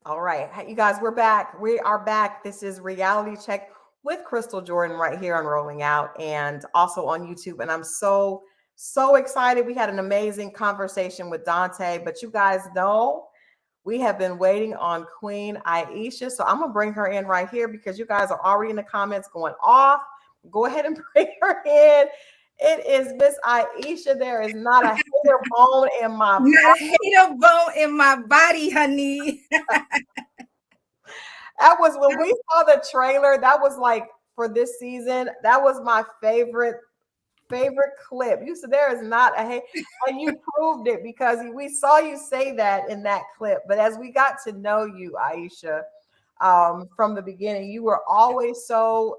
All right. Hey, you guys, we're back. We are back. This is Reality Check with Crystal Jordan right here on Rolling Out and also on YouTube. And I'm so excited. We had an amazing conversation with Dante, but you guys know we have been waiting on Queen Aisha. So I'm going to bring her in right here because you guys are already in the comments going off. Go ahead and bring her in. It is Miss Aisha. There is not a hair bone in my body. Not a hater bone in my body, honey. That was when we saw the trailer. That was like for this season. That was my favorite clip. You said there is not a hate, and you proved it because we saw you say that in that clip. But as we got to know you, Aisha, from the beginning, you were always so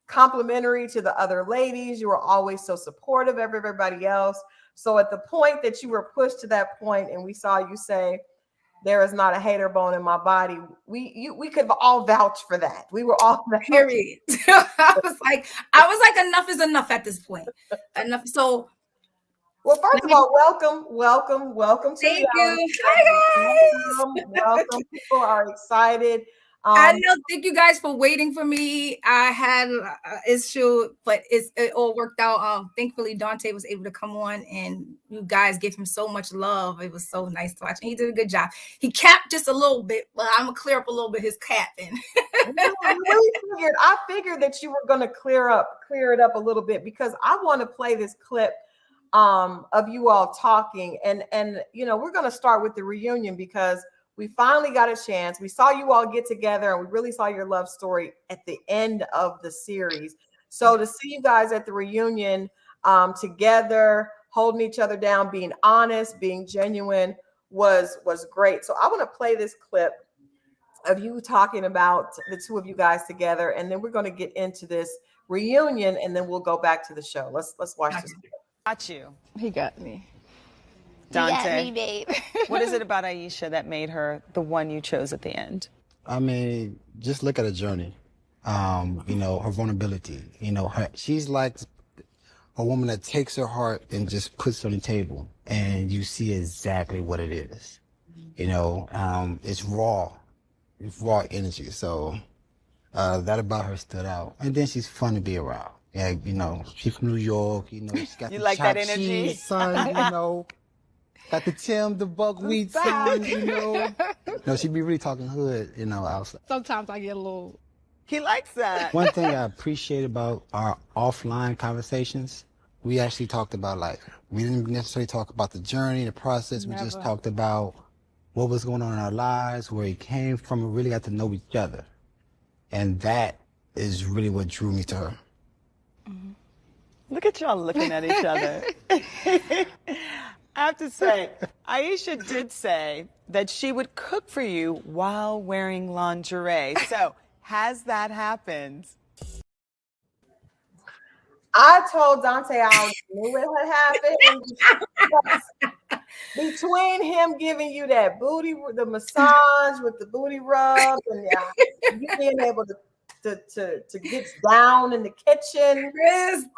complimentary to the other ladies. You were always so supportive of everybody else. So at the point that you were pushed to that point, and we saw you say, "There is not a hater bone in my body," we could all vouch for that. We were all period. I was like, enough is enough at this point. Enough. So, well, first of all, welcome to thank you. Hi guys. Welcome. People are excited. I know. Thank you guys for waiting for me. I had an issue, but it all worked out. Thankfully, Dante was able to come on, and you guys gave him so much love. It was so nice to watch. And he did a good job. He capped just a little bit, but I'm gonna clear up a little bit his capping. I figured that you were gonna clear it up a little bit because I want to play this clip of you all talking, and we're gonna start with the reunion because we finally got a chance. We saw you all get together and we really saw your love story at the end of the series. So to see you guys at the reunion together, holding each other down, being honest, being genuine was great. So I want to play this clip of you talking about the two of you guys together, and then we're going to get into this reunion, and then we'll go back to the show. Let's watch this. Got you. He got me. Dante. You got me, babe. What is it about Aisha that made her the one you chose at the end? I mean, just look at her journey. Her vulnerability. She's like a woman that takes her heart and just puts it on the table, and you see exactly what it is. It's raw. It's raw energy. So that about her stood out. And then she's fun to be around. Yeah, she's from New York. She's got you the like that chopped energy, cheese, son. Got the Tim, the buckwheat son, No, she be really talking hood, outside. Sometimes I get a little... He likes that. One thing I appreciate about our offline conversations, we actually talked about life. We didn't necessarily talk about the journey, the process. Never. We just talked about what was going on in our lives, where we came from, and really got to know each other. And that is really what drew me to her. Mm-hmm. Look at y'all looking at each other. I have to say, Aisha did say that she would cook for you while wearing lingerie. So, has that happened? I told Dante I already knew it had happened. Between him giving you that booty, the massage with the booty rub, and you being able to get down in the kitchen,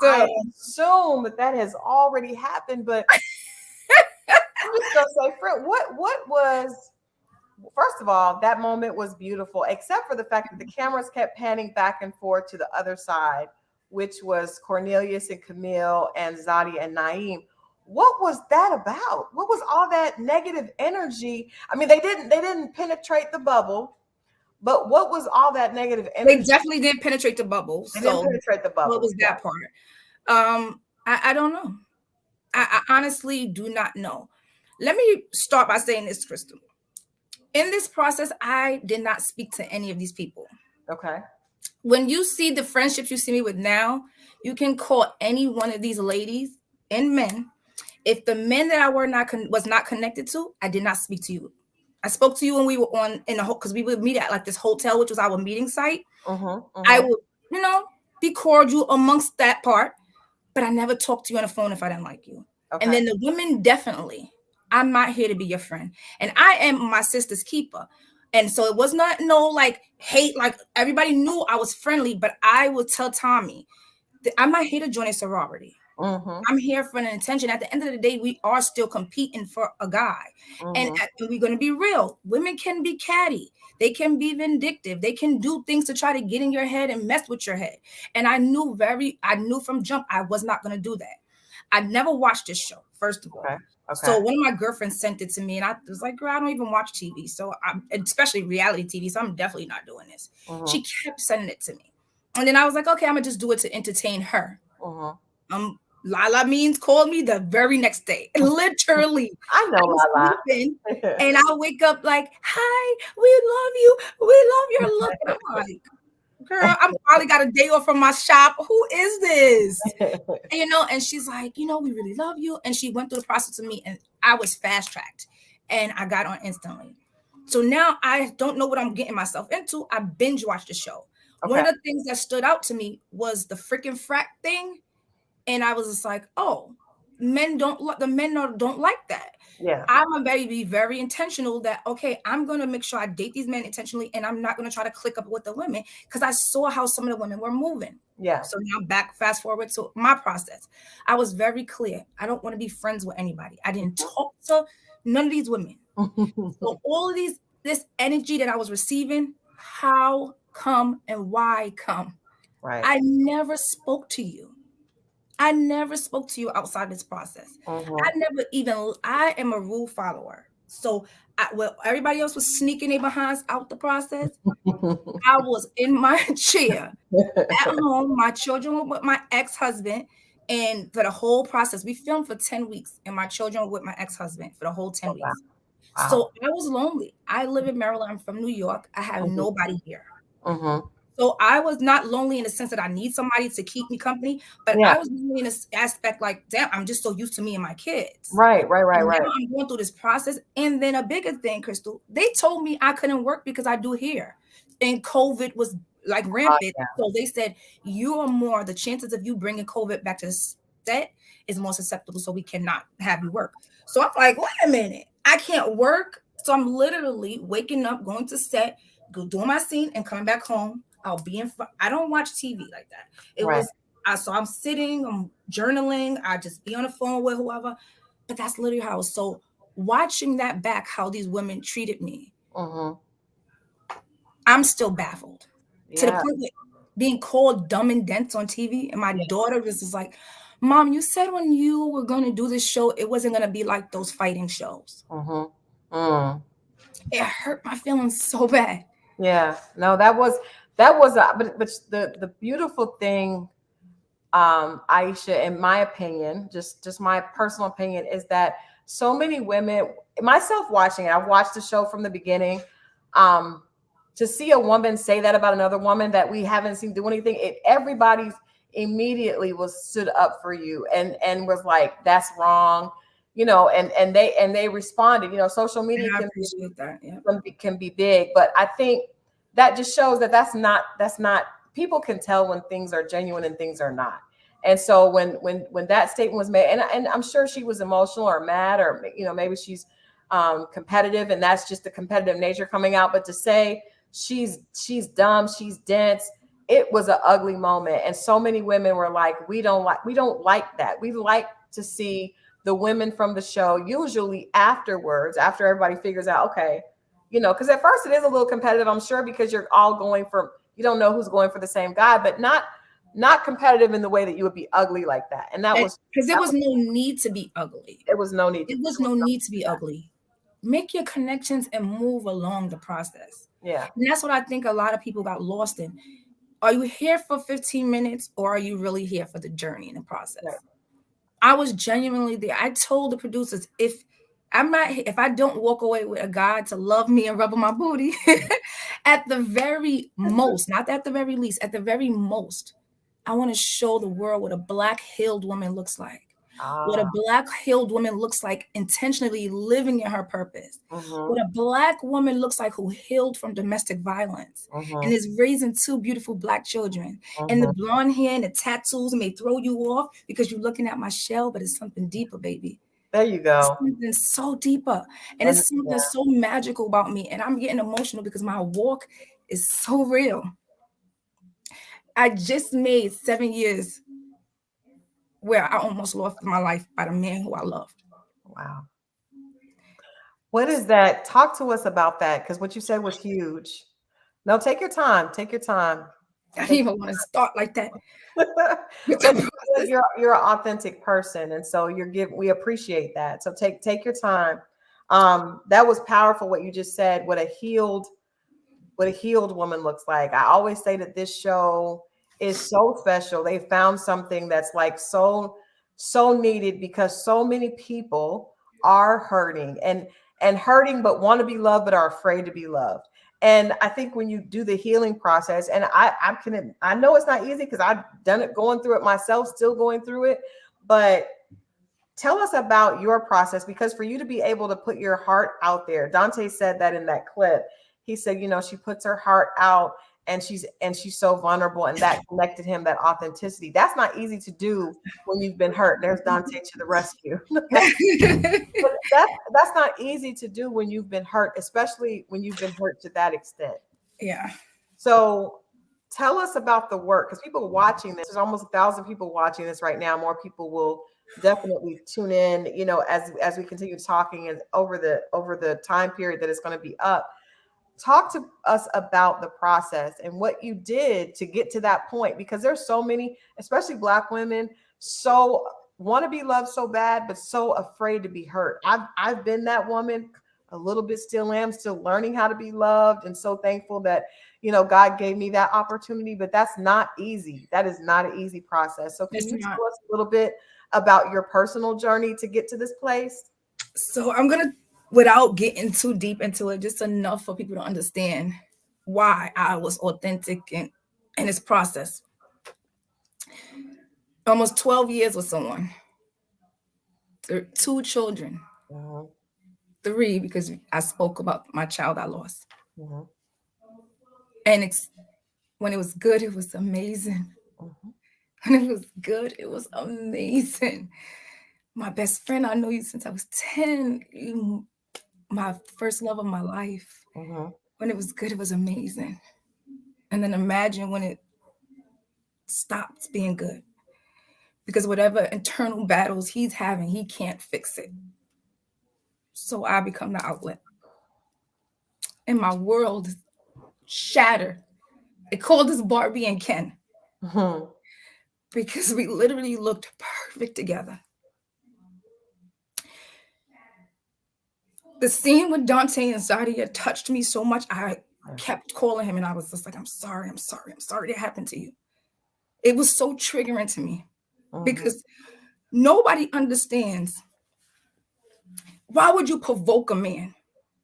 I assume that has already happened, but I'm just gonna say, friend, what was, first of all, that moment was beautiful, except for the fact that the cameras kept panning back and forth to the other side, which was Cornelius and Camille and Zadi and Naeem. What was that about? What was all that negative energy? I mean, they didn't penetrate the bubble, but what was all that negative energy? They definitely didn't penetrate the bubble. They didn't penetrate the bubble. What was that part? I don't know. I honestly do not know. Let me start by saying this, Crystal. In this process, I did not speak to any of these people. Okay. When you see the friendships you see me with now, you can call any one of these ladies and men. If the men that I was not connected to, I did not speak to you. I spoke to you when we were because we would meet at like this hotel, which was our meeting site. I would, be cordial amongst that part, but I never talked to you on the phone if I didn't like you. Okay. And then the women, definitely, I'm not here to be your friend. And I am my sister's keeper. And so it was not hate, like everybody knew I was friendly, but I would tell Tommy that I'm not here to join a sorority. Mm-hmm. I'm here for an intention. At the end of the day, we are still competing for a guy. And Mm-hmm. we're going to be real. Women can be catty. They can be vindictive. They can do things to try to get in your head and mess with your head. And I knew from jump, I was not going to do that. I never watched this show, first of all. Okay. So Okay. one of my girlfriends sent it to me, and I was like, "Girl, I don't even watch TV, so especially reality TV. So I'm definitely not doing this." Mm-hmm. She kept sending it to me, and then I was like, "Okay, I'm gonna just do it to entertain her." Mm-hmm. Lala Means called me the very next day. Literally, I know, I'm Lala. sleeping, and I wake up like, "Hi, we love you. We love your look." And I'm like, "Girl, I'm probably got a day off from my shop. Who is this?" And she's like, "We really love you." And she went through the process with me, and I was fast tracked, and I got on instantly. So now I don't know what I'm getting myself into. I binge watched the show. One Okay. of the things that stood out to me was the freaking frat thing, and I was just like, "Oh, don't like that." Yeah. I'm gonna be very intentional that, okay, I'm gonna make sure I date these men intentionally, and I'm not gonna try to click up with the women because I saw how some of the women were moving. Yeah. So now fast forward to my process. I was very clear. I don't want to be friends with anybody. I didn't talk to none of these women. So all of this energy that I was receiving, how come and why come? Right. I never spoke to you. I never spoke to you outside this process. Mm-hmm. I am a rule follower. So while everybody else was sneaking their behinds out the process, I was in my chair at home. My children were with my ex-husband. And for the whole process, we filmed for 10 weeks, and my children were with my ex-husband for the whole 10 Oh, wow. weeks. Wow. So I was lonely. I live in Maryland. I'm from New York. I have Mm-hmm. nobody here. Mm-hmm. So I was not lonely in the sense that I need somebody to keep me company, but Yeah. I was lonely in this aspect like, damn, I'm just so used to me and my kids. Right. Right. Right. And now Right. I'm going through this process. And then a bigger thing, Crystal, they told me I couldn't work because I do hair. And COVID was like rampant. Yeah. So they said, the chances of you bringing COVID back to the set is more susceptible. So we cannot have you work. So I'm like, wait a minute, I can't work. So I'm literally waking up, going to set, doing my scene and coming back home. I don't watch TV like that. Right. So I'm sitting, I'm journaling, I just be on the phone with whoever. But that's literally how. So watching that back, how these women treated me, Mm-hmm. I'm still baffled to the Yeah. point that being called dumb and dense on TV. And my Yeah. daughter was just like, "Mom, you said when you were going to do this show, it wasn't going to be like those fighting shows." Mm-hmm. Mm. It hurt my feelings so bad. Yeah. No, but the beautiful thing, Aisha, in my opinion, just my personal opinion, is that so many women, myself watching it, I've watched the show from the beginning. Um, to see a woman say that about another woman that we haven't seen do anything, everybody immediately was stood up for you and was like, that's wrong, and they responded. Social media And I can appreciate that. Yeah. can be big, but I think that just shows that that's not people can tell when things are genuine and things are not. And so when that statement was made, and I'm sure she was emotional or mad, or maybe she's competitive, and that's just the competitive nature coming out. But to say she's dumb, she's dense, it was an ugly moment. And so many women were like, we don't like that. We like to see the women from the show, usually afterwards, after everybody figures out, okay, because at first it is a little competitive, I'm sure, because you're all you don't know who's going for the same guy, but not competitive in the way that you would be ugly like that. And because there was no need to be ugly. it was no need. It was no need to be ugly. Make your connections and move along the process. Yeah. And that's what I think a lot of people got lost in. Are you here for 15 minutes, or are you really here for the journey and the process? Right. I was genuinely there. I told the producers, if I don't walk away with a guy to love me and rub on my booty, at the very most, not at the very least, at the very most, I want to show the world what a Black healed woman looks like. What a Black healed woman looks like, intentionally living in her purpose. Mm-hmm. What a Black woman looks like who healed from domestic violence and is raising 2 beautiful Black children. And the blonde hair and the tattoos may throw you off because you're looking at my shell, but it's something deeper, baby. There you go. It's something so deeper. And it's something so magical about me. And I'm getting emotional because my walk is so real. I just made 7 years where I almost lost my life by the man who I loved. Wow. What is that? Talk to us about that, because what you said was huge. No, take your time. Take your time. I didn't Take even want to start like that. With but the process. you're an authentic person, and so we appreciate that. So take your time. That was powerful what you just said. What a healed woman looks like. I always say that this show is so special. They found something that's like so needed, because so many people are hurting and hurting, but want to be loved, but are afraid to be loved. And I think when you do the healing process, and I know it's not easy because I've done it, going through it myself, still going through it, but tell us about your process, because for you to be able to put your heart out there, Dante said that in that clip. He said, she puts her heart out, and she's so vulnerable, and that connected him, that authenticity. That's not easy to do when you've been hurt. There's Dante to the rescue. But that's not easy to do when you've been hurt, especially when you've been hurt to that extent. Yeah. So tell us about the work, because people watching this, there's almost 1,000 people watching this right now. More people will definitely tune in, as we continue talking, and over the time period that it's going to be up. Talk to us about the process and what you did to get to that point, because there's so many, especially Black women, so want to be loved so bad, but so afraid to be hurt. I've been that woman a little bit, still am, still learning how to be loved, and so thankful that God gave me that opportunity. But that's not easy. That is not an easy process. So can you tell us a little bit about your personal journey to get to this place? So I'm gonna, without getting too deep into it, just enough for people to understand why I was authentic in this process. Almost 12 years with someone. 2 children. Mm-hmm. 3, because I spoke about my child I lost. Mm-hmm. And when it was good, it was amazing. Mm-hmm. When it was good, it was amazing. My best friend, I know you since I was 10. My first love of my life. Mm-hmm. When it was good, it was amazing. And then imagine when it stops being good. Because whatever internal battles he's having, he can't fix it. So I become the outlet. And my world is shattered. They called us Barbie and Ken. Mm-hmm. Because we literally looked perfect together. The scene with Dante and Sadia touched me so much. I kept calling him, and I was just like, I'm sorry that happened to you. It was so triggering to me. Mm-hmm. Because nobody understands, why would you provoke a man?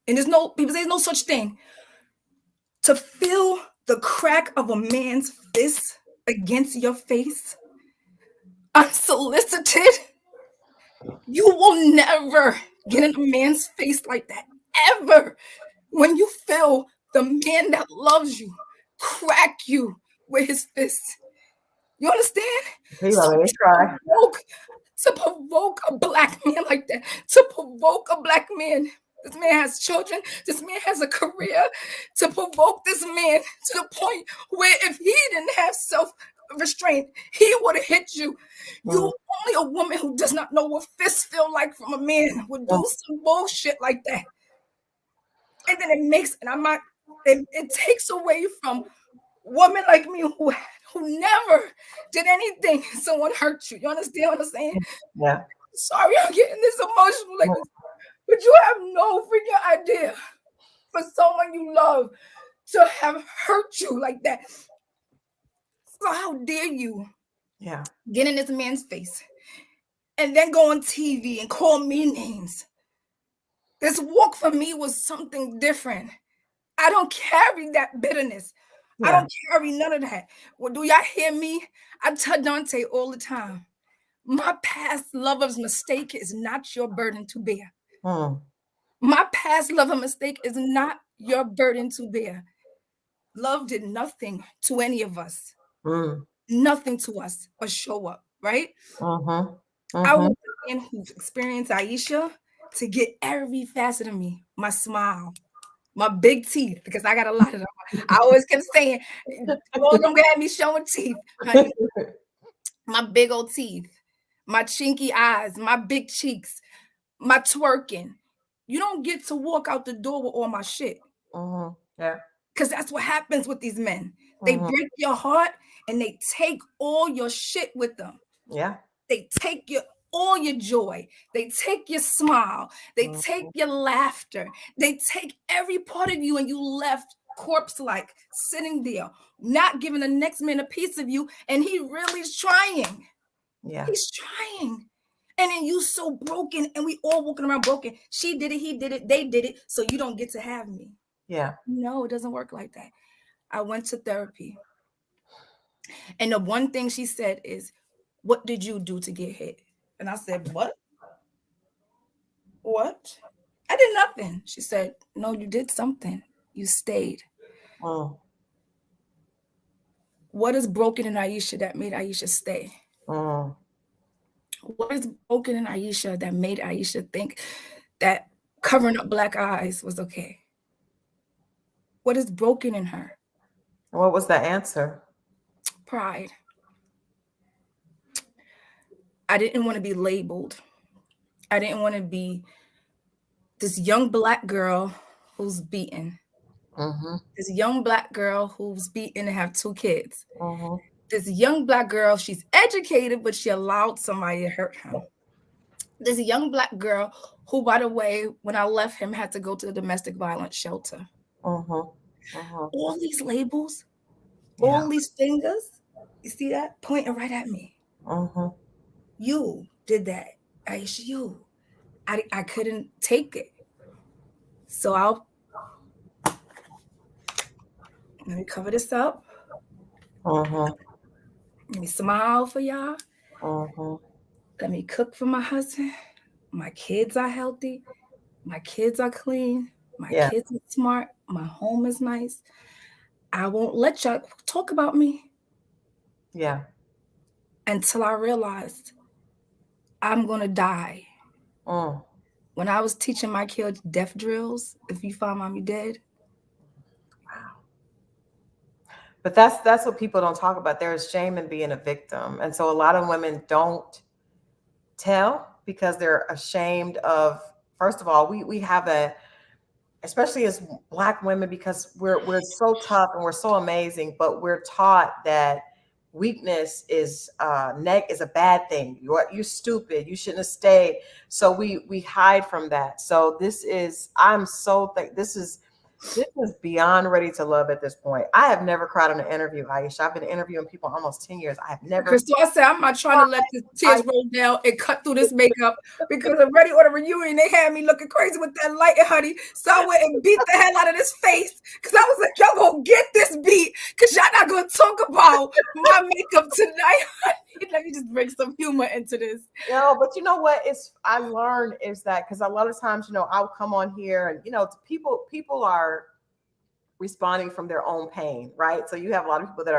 And there's no such thing. To feel the crack of a man's fist against your face, unsolicited, you will never get in a man's face like that, ever. When you feel the man that loves you crack you with his fist. You understand? To provoke a Black man like that, to provoke a Black man. This man has children. This man has a career. To provoke this man to the point where if he didn't have self-restraint, he would have hit you. You only a woman who does not know what fists feel like from a man would do some bullshit like that. And then it takes away from women like me who never did anything. Someone hurt you. You understand what I'm saying? Yeah. Sorry, I'm getting this emotional like this. But you have no freaking idea for someone you love to have hurt you like that. So how dare you get in this man's face and then go on TV and call me names? This walk for me was something different. I don't carry that bitterness. Yeah. I don't carry none of that. Well, do y'all hear me? I tell Dante all the time, my past lover's mistake is not your burden to bear. My past lover mistake is not your burden to bear. Love did nothing to any of us. Nothing to us but show up, right? I was the man who experienced Aisha to get every facet of me. My smile, my big teeth, because I got a lot of them. I always kept saying, all of them got me showing teeth, honey. My big old teeth, my chinky eyes, my big cheeks, my twerking. You don't get to walk out the door with all my shit. Yeah. Because that's what happens with these men. They Mhm. break your heart and they take all your shit with them. Yeah. They take all your joy. They take your smile. They take Mhm. your laughter. They take every part of you, and you left corpse-like, sitting there, not giving the next man a piece of you. And he really is trying. Yeah. He's trying. And then you so broken, and we all walking around broken. She did it, he did it, they did it, so you don't get to have me. Yeah. No, it doesn't work like that. I went to therapy. And the one thing she said is, "What did you do to get hit?" And I said, "What? What? I did nothing." She said, "No, you did something. You stayed." Mm. What is broken in Aisha that made Aisha stay? Mm. What is broken in Aisha that made Aisha think that covering up black eyes was okay? What is broken in her? What was the answer? Pride. I didn't want to be labeled. I didn't want to be this young black girl who's beaten. Mm-hmm. This young black girl who's beaten and have 2 kids. Mm-hmm. This young black girl, she's educated, but she allowed somebody to hurt him. This young black girl who, by the way, when I left him, had to go to the domestic violence shelter. Mm-hmm. Mm-hmm. All these labels, Yeah. all these fingers, you see that? Pointing right at me. Mm-hmm. You did that. Aisha, you. I couldn't take it. So let me cover this up. Mm-hmm. Let me smile for y'all. Mm-hmm. Let me cook for my husband. My kids are healthy. My kids are clean. My Yeah. kids are smart. My home is nice. I won't let y'all talk about me Yeah. until I realized I'm going to die. Mm. When I was teaching my kids death drills, if you find mommy dead. Wow. But that's what people don't talk about. There is shame in being a victim. And so a lot of women don't tell because they're ashamed of, first of all, we have a, especially as black women, because we're so tough and we're so amazing, but we're taught that weakness is is a bad thing. You're stupid, you shouldn't have stayed. So we hide from that. So I'm so this is beyond ready to love at this point. I have never cried on an interview, Aisha. I've been interviewing people almost 10 years. I have never. Crystal, I said, I'm not trying to let the tears roll down and cut through this makeup because already on a reunion, they had me looking crazy with that light, honey. So I went and beat the hell out of this face because I was like, y'all gonna get this beat because y'all not gonna talk about my makeup tonight, honey. Let me just bring some humor into this. No, but you know what? I learned is that because a lot of times, I'll come on here and people are responding from their own pain, right? So you have a lot of people that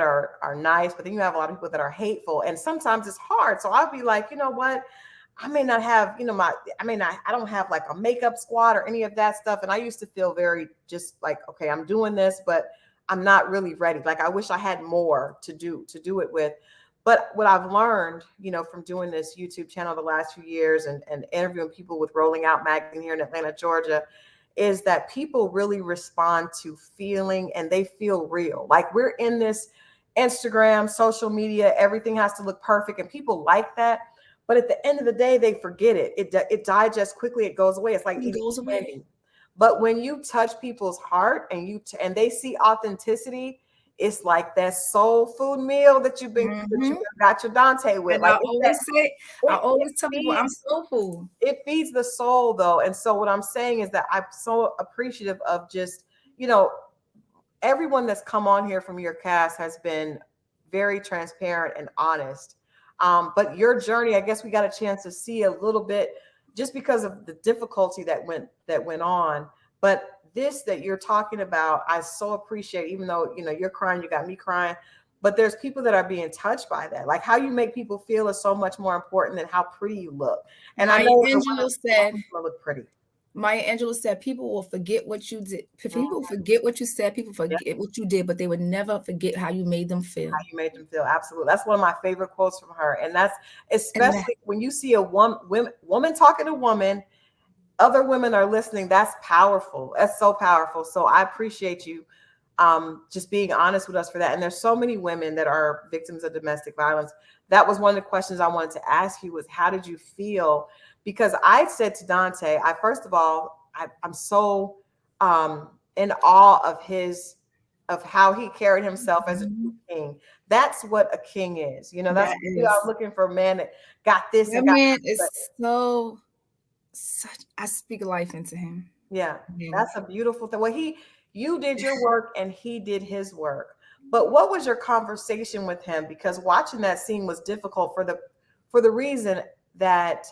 are nice, but then you have a lot of people that are hateful, and sometimes it's hard. So I'll be like, you know what? I may not have, I don't have like a makeup squad or any of that stuff. And I used to feel very just like, okay, I'm doing this, but I'm not really ready. Like I wish I had more to do it with. But what I've learned, from doing this YouTube channel the last few years and interviewing people with Rolling Out Magazine here in Atlanta, Georgia, is that people really respond to feeling, and they feel real. Like we're in this Instagram, social media, everything has to look perfect, and people like that. But at the end of the day, they forget it. It digests quickly. It goes away. It's like It eating goes away. candy. But when you touch people's heart and they see authenticity, it's like that soul food meal that you got your Dante with. And Like I always tell people I'm soul food. It feeds the soul though. And so what I'm saying is that I'm so appreciative of just, everyone that's come on here from your cast has been very transparent and honest. But your journey, I guess we got a chance to see a little bit just because of the difficulty that went on. But this that you're talking about, I so appreciate, even though, you're crying, you got me crying, but there's people that are being touched by that. Like how you make people feel is so much more important than how pretty you look. And I know Angela said, look pretty. Maya Angelou said, "People will forget what you did. People forget what you said. People Yeah. forget what you did, but they would never forget how you made them feel." How you made them feel. Absolutely. That's one of my favorite quotes from her. And that's And that, especially when you see a woman talking to woman, other women are listening. That's powerful. That's so powerful. So I appreciate you just being honest with us for that. And there's so many women that are victims of domestic violence. That was one of the questions I wanted to ask you was how did you feel? Because I said to Dante, I first of all, I'm so in awe of of how he carried himself as a true king. That's what a king is. You know, that's that what we are is looking for, a man that got this that and got man that. is so such. I speak life into him. Yeah, Yeah. that's a beautiful thing. Well, you did your work and he did his work. But what was your conversation with him? Because watching that scene was difficult for the reason that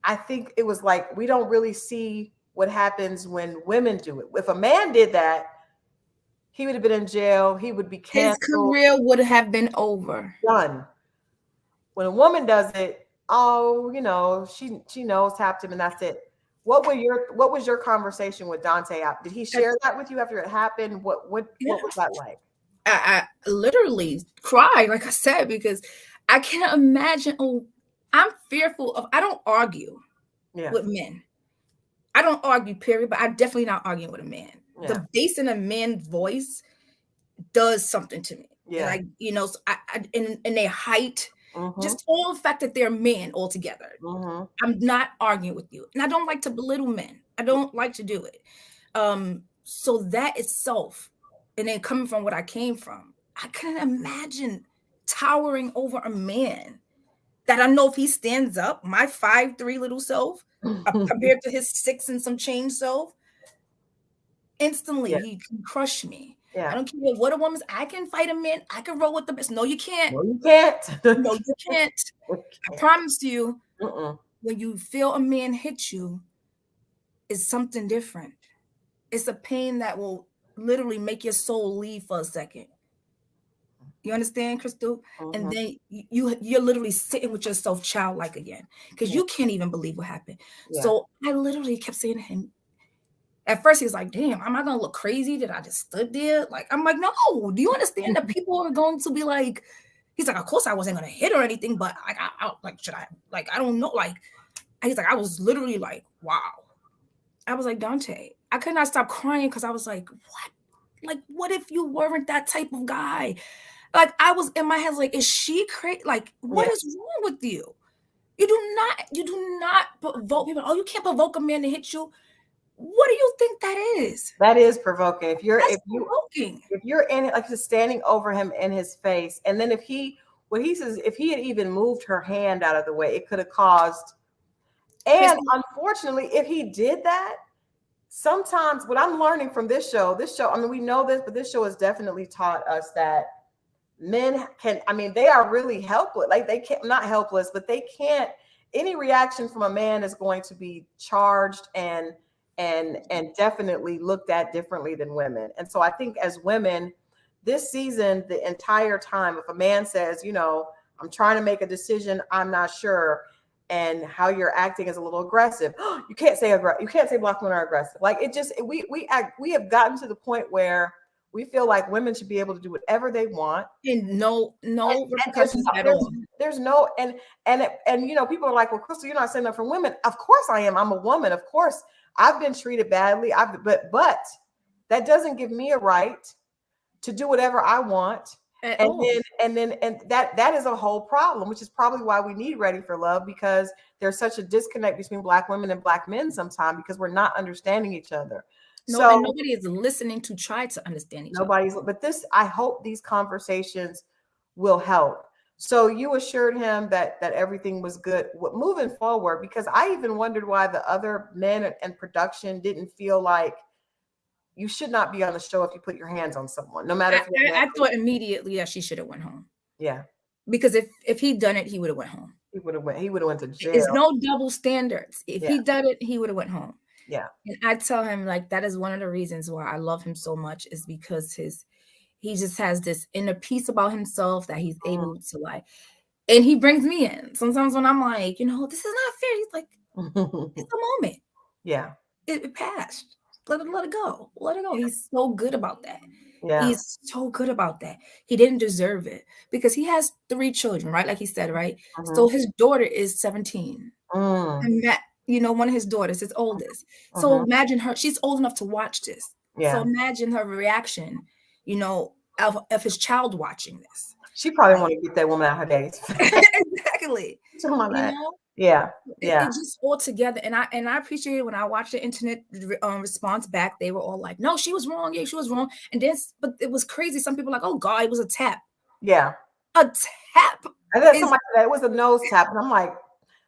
I think it was like we don't really see what happens when women do it. If a man did that, he would have been in jail. He would be His canceled, career would have been over. done. When a woman does it, oh, you know, she knows tapped him and that's it. What was your conversation with Dante? Did he share that with you after it happened? Yeah. What was that like? I literally cried, like I said, because I can't imagine. Oh, I'm fearful of. I don't argue Yeah, with men. I don't argue, period. But I'm definitely not arguing with a man. yeah, The bass in a man's voice does something to me. And yeah. and their height, Mm-hmm. just all the fact that they're men altogether. Mm-hmm. I'm not arguing with you, and I don't like to belittle men. I don't like to do it. So that itself, and then coming from what I came from, I couldn't imagine towering over a man that I know if he stands up, my 5'3" little self, compared to his 6 and some change self, instantly Yeah, he can crush me. I yeah. don't care what a woman's. I can fight a man. I can roll with the best. No, you can't. No, you can't. No, you can't. You I can't. promise you, Mm-mm. when you feel a man hit you, it's something different. It's a pain that will literally make your soul leave for a second. You understand, Crystal? And Mm-hmm. then you're literally sitting with yourself childlike again because Yeah, you can't even believe what happened. yeah. So I literally kept saying to him. At first, he was like, "Damn, am I gonna look crazy that I just stood there?" Like, I'm like, "No. Do you understand that people are going to be like?" He's like, "Of course, I wasn't gonna hit or anything, but like, like, should I? Like, I don't know. Like, he's like, I was literally like, wow." I was like, Dante, I could not stop crying because I was like, what? Like, what if you weren't that type of guy? Like, I was in my head, like, is she crazy? Like, what Yeah. is wrong with you? You do not provoke people. Oh, you can't provoke a man to hit you. What do you think that is? That is provoking. That's provoking. If you're in it, like just standing over him in his face, and then what he says, if he had even moved her hand out of the way, it could have caused. And Christy, unfortunately, if he did that, sometimes what I'm learning from this show, I mean, we know this, but this show has definitely taught us that men can, I mean, they are really helpless. Like they can't, not helpless, but they can't, any reaction from a man is going to be charged and definitely looked at differently than women. And so I think as women, this season, the entire time, if a man says, you know, I'm trying to make a decision, I'm not sure, and how you're acting is a little aggressive. You can't say you can't say black women are aggressive. Like it just we have gotten to the point where we feel like women should be able to do whatever they want. and no And there's repercussions no, at all. there's no and you know, people are like, well, Crystal, you're not saying that for women. Of course I am. I'm a woman. Of course I've been treated badly. But that doesn't give me a right to do whatever I want. At And all. then that is a whole problem, which is probably why we need Ready for Love, because there's such a disconnect between black women and black men sometimes because we're not understanding each other. No, and So nobody is listening to try to understand each other. but I hope these conversations will help. So you assured him that everything was good moving forward, because I even wondered why the other men and production didn't feel like you should not be on the show if you put your hands on someone, no matter if you're I thought immediately that she should have went home. yeah, Because if he'd done it, he would have went home. he would have went to jail. It's no double standards. If Yeah. he done it, he would have went home. Yeah. And I tell him, like, that is one of the reasons why I love him so much, is because he just has this inner peace about himself that he's able to, like, and he brings me in. Sometimes when I'm like, you know, this is not fair, he's like, it's a moment. Yeah. it passed. Let it go. Let it go. He's so good about that. Yeah. He's so good about that. He didn't deserve it because he has 3 children, right? Like he said, right? So Mm-hmm. his daughter is 17. Mm. And that, one of his daughters, his oldest. So Mm-hmm. imagine her, she's old enough to watch this. So Yeah. imagine her reaction, of his child watching this. She probably want to get that woman out her days. Exactly. Something like You that. know, Yeah. it, Yeah. it just all together. And I appreciate it when I watched the internet response back. They were all like, no, she was wrong. Yeah, she was wrong. And then, but it was crazy. Some people were like, oh God, it was a tap. Yeah. A tap And then is somebody said it was a nose tap, and I'm like,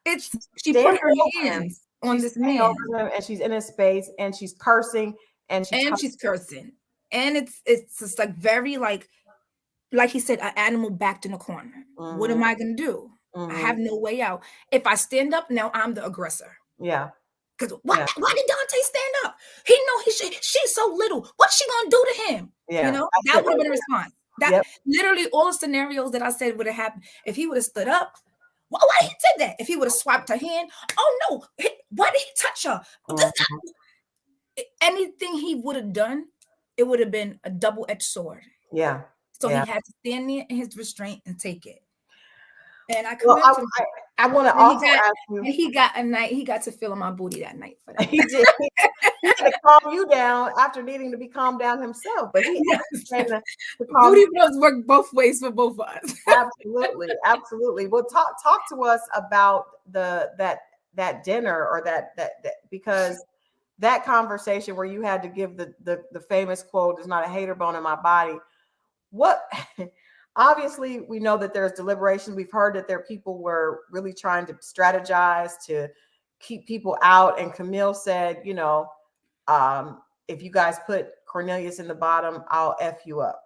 she put standing her over him. hands on She's this standing man. over him, and she's in his space, and she's cursing, and She's cursing. And it's just like very like he said, an animal backed in a corner. Mm-hmm. What am I gonna do? Mm-hmm. I have no way out. If I stand up, now I'm the aggressor. Yeah. Because why did Dante stand up? He know she's so little. What's she gonna do to him? Yeah. That would have been a response. That Yep. literally all the scenarios that I said would have happened. If he would have stood up, why he did that? If he would have swiped her hand, oh no, why did he touch her? Mm-hmm. Anything he would have done, it would have been a double-edged sword. Yeah. So yeah. he had to stand there in his restraint and take it. And I Well, commend him. I want to also ask you. And he got to feel on my booty that night for that. He did. He had to calm you down after needing to be calmed down himself. But he had to calm booty rubs work both ways for both of us. Absolutely, absolutely. Well, talk to us about that dinner or that because that conversation where you had to give the famous quote, "There's not a hater bone in my body." What? Obviously, we know that there's deliberation. We've heard that people were really trying to strategize to keep people out. And Camille said, if you guys put Cornelius in the bottom, I'll F you up,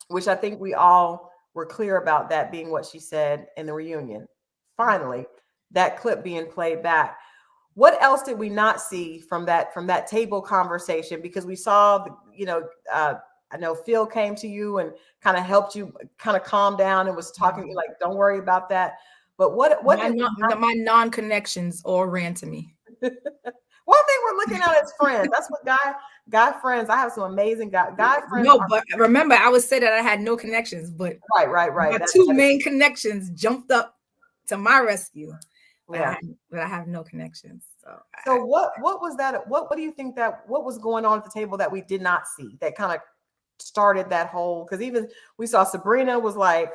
which I think we all were clear about that being what she said in the reunion. Finally, that clip being played back. What else did we not see from that table conversation? Because we saw, I know Phil came to you and kind of helped you kind of calm down and was talking to you like, don't worry about that. But what my non-connections all ran to me. Well, they were looking out as friends. That's what guy friends. I have some amazing guy friends. No, but remember, I would say that I had no connections, but right. My two main connections jumped up to my rescue. But I have no connections. So what was that? What do you think what was going on at the table that we did not see that kind of started that whole? Because even we saw Sabrina was like,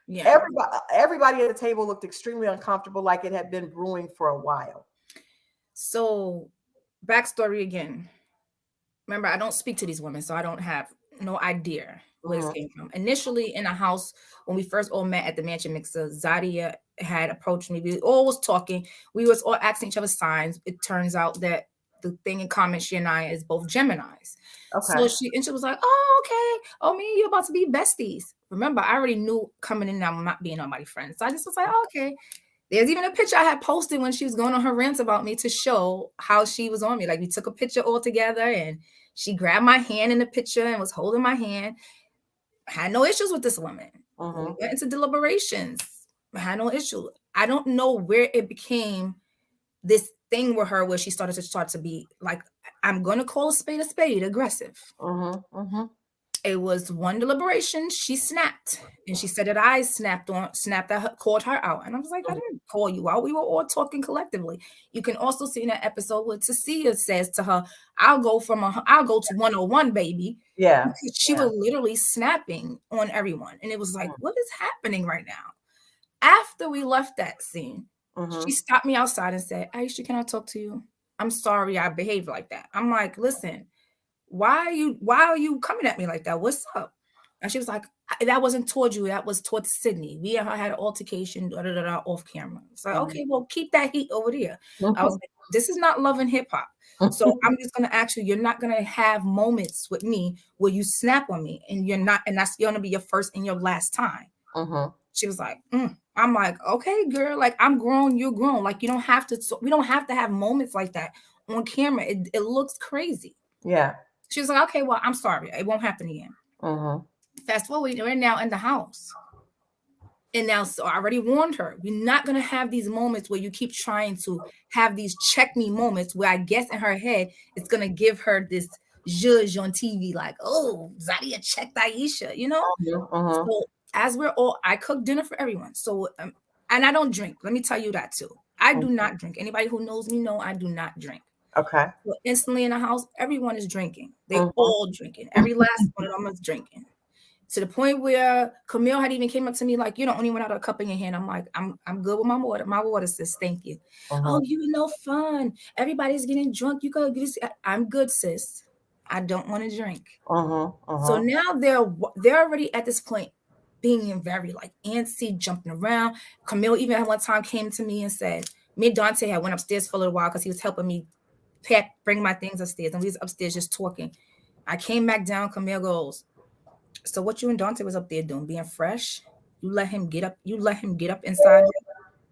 everybody at the table looked extremely uncomfortable, like it had been brewing for a while. So backstory again. Remember, I don't speak to these women, so I don't have no idea where this came from. Initially in a house, when we first all met at the Mansion Mixer, Zadia had approached me. We all was talking. We was all asking each other signs. It turns out that the thing in common, she and I, is both Geminis. Okay. So she was like, oh, okay. Oh, me and you about to be besties. Remember, I already knew coming in I'm not being nobody's friend. So I just was like, oh, okay. There's even a picture I had posted when she was going on her rants about me to show how she was on me. Like we took a picture all together and she grabbed my hand in the picture and was holding my hand. I had no issues with this woman. We went into deliberations. I had no issue. I don't know where it became this thing with her where she started to be like, I'm going to call a spade, aggressive. It was one deliberation. She snapped and she said that I snapped at her, called her out. And I was like, I didn't call you out. We were all talking collectively. You can also see in that episode where Tasia says to her, I'll go to 101, baby. Yeah. Because she was literally snapping on everyone. And it was like, what is happening right now? After we left that scene, she stopped me outside and said, Aisha, can I talk to you? I'm sorry I behaved like that. I'm like, listen, why are you coming at me like that? What's up? And she was like, that wasn't towards you. That was towards Sydney. We had an altercation off camera. So okay, well, keep that heat over there. I was like, this is not Love and Hip Hop. So I'm just going to ask you're not going to have moments with me where you snap on me and that's going to be your first and your last time. She was like, I'm like, okay, girl, like I'm grown, you're grown. Like we don't have to have moments like that on camera. It looks crazy. Yeah. She was like, okay, well, I'm sorry. It won't happen again. Fast forward, we're now in the house. And now, so I already warned her, we're not going to have these moments where you keep trying to have these check me moments where I guess in her head, it's going to give her this judge on TV, like, oh, Zadia checked Aisha, you know? So as we're all, I cook dinner for everyone. So, and I don't drink. Let me tell you that too. I do not drink. Anybody who knows me know I do not drink. Okay. So instantly in the house, everyone is drinking. They all drinking. Every last one of them is drinking. To the point where Camille had even came up to me like, "You don't only without a cup in your hand." I'm like, I'm good with my water. My water sis, thank you. Oh, you know, fun. Everybody's getting drunk. You gotta get this. I'm good, sis. I don't want to drink. So now they're already at this point being very like antsy, jumping around. Camille even at one time came to me and said, me and Dante had went upstairs for a little while because he was helping me bring my things upstairs, and we was upstairs just talking. I came back down. Camille goes, so what you and Dante was up there doing, being fresh? You let him get up. You let him get up inside you.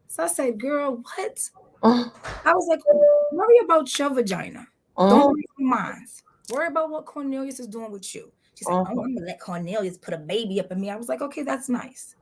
So I said, girl, what? I was like, worry about your vagina. Don't worry about mine. Worry about what Cornelius is doing with you. She's like, oh, I'm gonna let Cornelius put a baby up in me. I was like, okay, that's nice.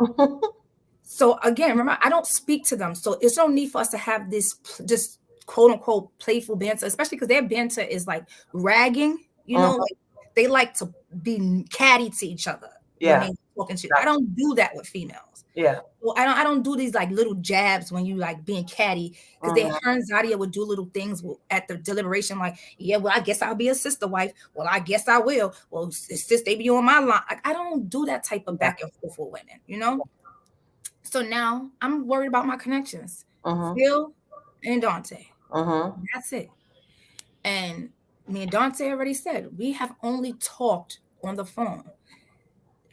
So again, remember, I don't speak to them. So it's no need for us to have this just quote unquote playful banter, especially because their banter is like ragging, you know, like they like to be catty to each other. Yeah. When they talking shit. I don't do that with females. Yeah. Well, I don't do these like little jabs when you like being catty, because they her and Zadia would do little things at the deliberation, like, yeah, well, I guess I'll be a sister wife. Well, I guess I will. Well, sis, they be on my line. Like, I don't do that type of back and forth with women, you know? So now I'm worried about my connections. Phil and Dante. That's it. And me and Dante already said, we have only talked on the phone.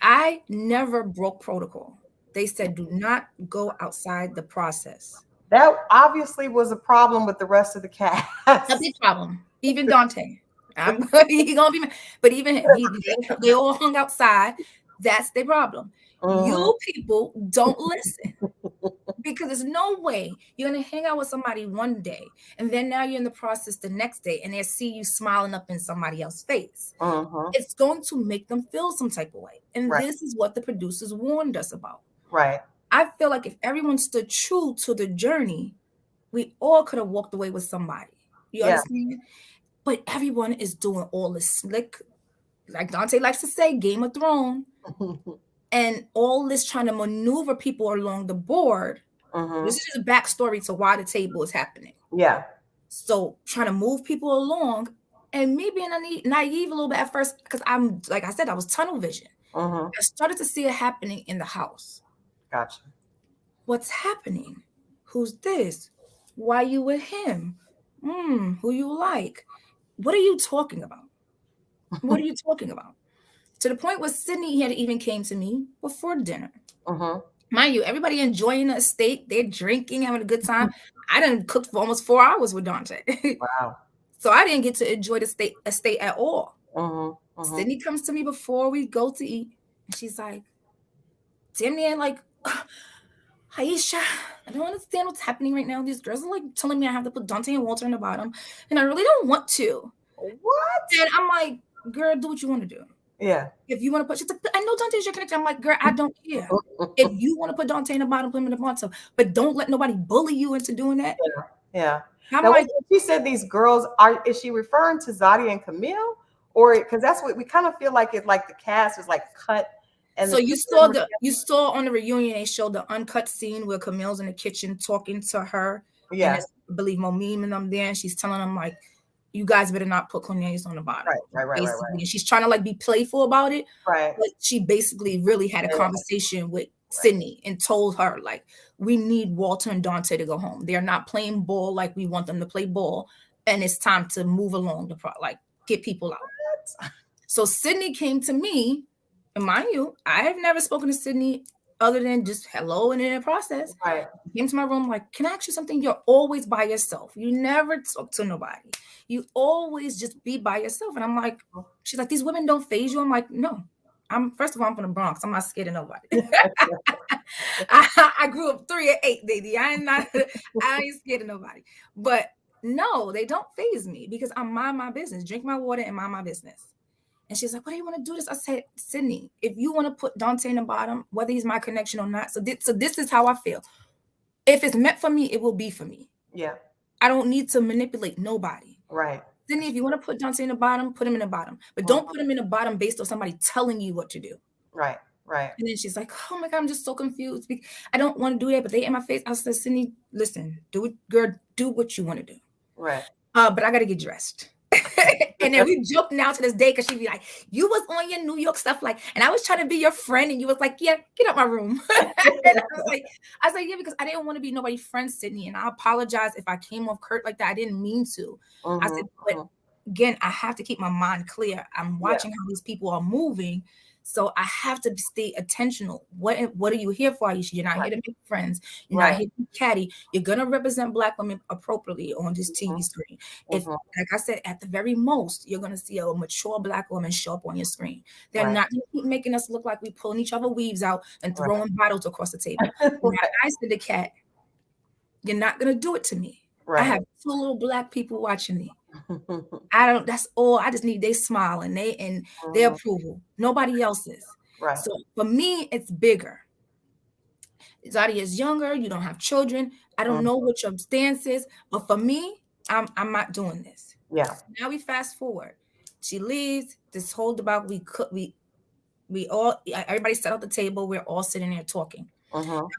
I never broke protocol. They said, do not go outside the process. That obviously was a problem with the rest of the cast. A big problem. Even Dante. He gonna be, but even him, they all hung outside. That's their problem. You people don't listen, because there's no way you're gonna hang out with somebody one day and then now you're in the process the next day and they see you smiling up in somebody else's face. It's going to make them feel some type of way, and this is what the producers warned us about. Right. I feel like if everyone stood true to the journey, we all could have walked away with somebody. You understand? But everyone is doing all this slick, like Dante likes to say, Game of Thrones, and all this trying to maneuver people along the board. This is just a backstory to why the table is happening. Yeah. So trying to move people along, and me being naive a little bit at first, because I'm, like I said, I was tunnel vision. I started to see it happening in the house. Gotcha. What's happening? Who's this? Why you with him? Who you like? What are you talking about? What are you talking about? To the point where Sydney had even came to me before dinner. Mind you, everybody enjoying the estate. They're drinking, having a good time. I done cooked for almost 4 hours with Dante. Wow. So I didn't get to enjoy the estate at all. Sydney comes to me before we go to eat, and she's like, damn near like, Aisha, I don't understand what's happening right now. These girls are like telling me I have to put Dante and Walter in the bottom, and I really don't want to. What? And I'm like, girl, do what you want to do. Yeah. If you want to put, she's like, I know Dante's your connection. I'm like, girl, I don't care. If you want to put Dante in the bottom, put him in the bottom. But don't let nobody bully you into doing that. Yeah. I'm now, like, she said these girls is she referring to Zadia and Camille, or because that's what we kind of feel like it's like the cast was like cut. And so you saw on the reunion they showed the uncut scene where Camille's in the kitchen talking to her. Yeah. And I believe Momim and them there, and she's telling them like, you guys better not put Cornelius on the bottom. Right. And she's trying to like be playful about it. Right. But she basically really had a conversation with Sydney and told her like, we need Walter and Dante to go home. They're not playing ball like we want them to play ball, and it's time to move along like get people out. So Sydney came to me, and mind you, I have never spoken to Sydney other than just hello and in the process. Right. Came to my room like, can I ask you something? You're always by yourself. You never talk to nobody. You always just be by yourself. And I'm like, she's like, these women don't phase you. I'm like, no. First of all, I'm from the Bronx. I'm not scared of nobody. I grew up 3 and 8, baby. I ain't scared of nobody. But no, they don't phase me because I mind my business, drink my water and mind my business. And she's like, "What do you want to do this?" I said, "Sydney, if you want to put Dante in the bottom, whether he's my connection or not, so this is how I feel. If it's meant for me, it will be for me. Yeah. I don't need to manipulate nobody. Right. Sydney, if you want to put Dante in the bottom, put him in the bottom. But don't put him in the bottom based on somebody telling you what to do." Right. Right. And then she's like, "Oh my God, I'm just so confused. I don't want to do that, but they in my face." I said, "Sydney, listen, do it, girl, do what you want to do. Right. But I got to get dressed." And then we joke now to this day because she'd be like, "You was on your New York stuff, like," and I was trying to be your friend, and you was like, "Yeah, get out my room." And I was like, "Yeah," because I didn't want to be nobody's friend, Sydney, and I apologize if I came off curt like that. I didn't mean to. I said, but again, I have to keep my mind clear. I'm watching how these people are moving. So I have to stay attentional. What are you here for, Aisha? You're not here to make friends. You're not here to be catty. You're gonna represent Black women appropriately on this TV screen. If, like I said, at the very most, you're gonna see a mature Black woman show up on your screen. They're not gonna keep making us look like we pulling each other weaves out and throwing bottles across the table. I said to Kat, "You're not gonna do it to me. I have 2 little Black people watching me. That's all. I just need their smile and their approval. Nobody else's." Right. So for me, it's bigger. Zadia is younger. You don't have children. I don't know what your stance is, but for me, I'm not doing this. Yeah. So now we fast forward. She leaves. This whole debate, we all, everybody sat at the table. We're all sitting there talking.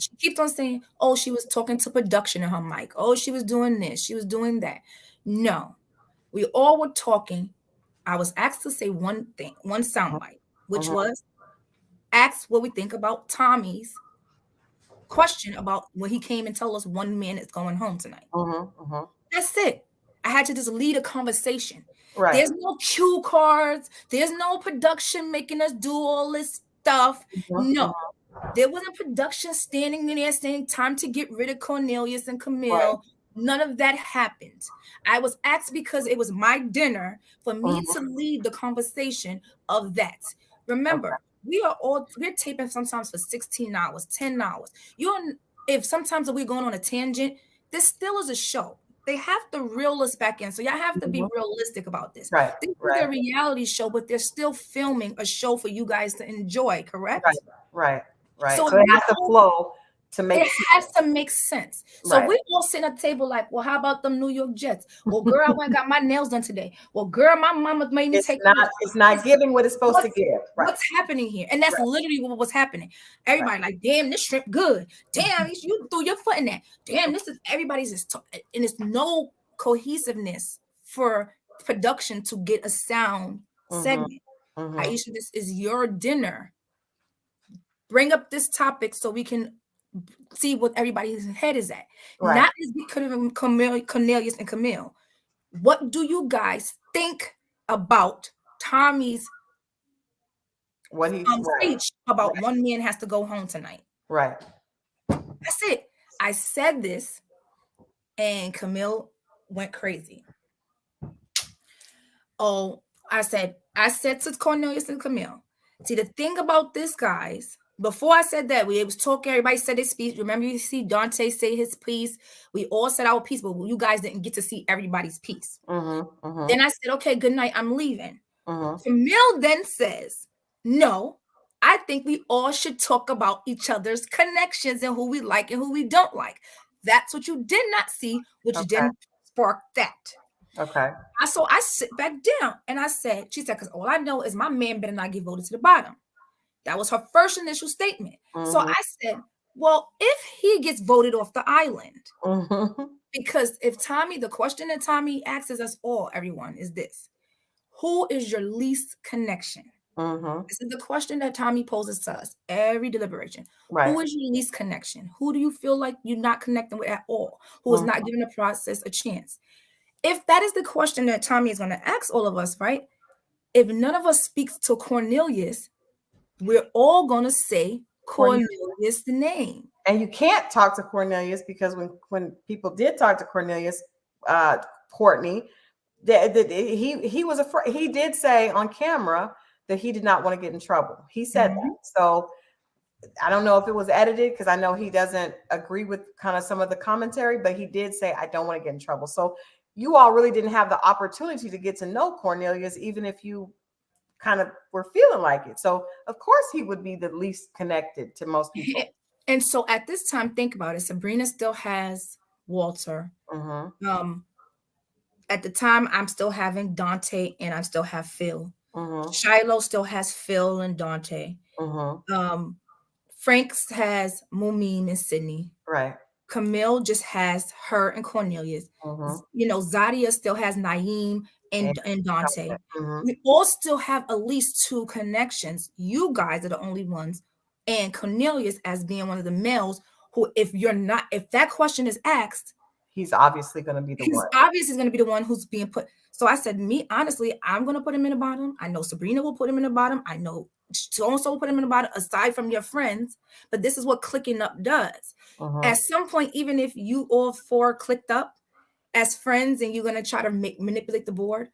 She keeps on saying, "Oh, she was talking to production in her mic. Oh, she was doing this. She was doing that." No. We all were talking. I was asked to say one thing, one soundbite, which was ask what we think about Tommy's question about when he came and told us one man is going home tonight. That's it. I had to just lead a conversation. Right. There's no cue cards. There's no production making us do all this stuff. No. There wasn't production standing in there saying time to get rid of Cornelius and Camille. None of that happened. I was asked because it was my dinner for me to lead the conversation of that. Remember, we're taping sometimes for 16 hours, 10 hours. If sometimes we're going on a tangent, this still is a show. They have to reel us back in. So y'all have to be realistic about this. Right. This is a reality show, but they're still filming a show for you guys to enjoy, correct? Right. So it has to flow to make sense. It has to make sense. So we all sitting at the table like, "Well, how about them New York Jets? Well, girl, I went and got my nails done today. Well, girl, my mama made me it's not giving what it's supposed to give. What's happening here?" And that's literally what was happening. Everybody like, "Damn, this shrimp good. Damn, you threw your foot in that. Damn, this is," everybody's just and it's no cohesiveness for production to get a sound segment. Aisha, this is your dinner. Bring up this topic so we can see what everybody's head is at. Not as because of Cornelius and Camille. What do you guys think about Tommy's speech about one man has to go home tonight? Right. That's it. I said this, and Camille went crazy. Oh, I said to Cornelius and Camille, see, the thing about this, guys, before I said that, we was talking, everybody said his speech. Remember, you see Dante say his piece. We all said our piece, but you guys didn't get to see everybody's piece. Then I said, "Okay, good night, I'm leaving." Camille then says, "No, I think we all should talk about each other's connections and who we like and who we don't like." That's what you did not see, which didn't spark that. Okay. So I sit back down and I said, she said, "Because all I know is my man better not get voted to the bottom." That was her first initial statement. So I said, "Well, if he gets voted off the island," because the question that Tommy asks us all, everyone, is this: who is your least connection? This is the question that Tommy poses to us every deliberation. Who is your least connection? Who do you feel like you're not connecting with at all? Who is not giving the process a chance? If that is the question that Tommy is going to ask all of us, right? If none of us speaks to Cornelius, we're all going to say Cornelius' name. And you can't talk to Cornelius because when people did talk to Cornelius, Courtney, he was afraid. He did say on camera that he did not want to get in trouble. He said that. So I don't know if it was edited because I know he doesn't agree with kind of some of the commentary, but he did say, "I don't want to get in trouble." So you all really didn't have the opportunity to get to know Cornelius, even if you kind of were feeling like it. So of course he would be the least connected to most people. And so at this time, think about it. Sabrina still has Walter. Mm-hmm. At the time, I'm still having Dante and I still have Phil. Mm-hmm. Shiloh still has Phil and Dante. Mm-hmm. Franks has Mumin and Sydney. Right. Camille just has her and Cornelius. Mm-hmm. You know, Zadia still has Naeem and Dante. Mm-hmm. We all still have at least 2 connections. You guys are the only ones. And Cornelius as being one of the males who, if that question is asked, He's obviously going to be the he's one. obviously going to be the one who's being put. So I said, me, honestly, I'm going to put him in the bottom. I know Sabrina will put him in the bottom. I know so-and-so will put him in the bottom, aside from your friends. But this is what clicking up does. Mm-hmm. At some point, even if you all 4 clicked up as friends and you're going to try to manipulate the board,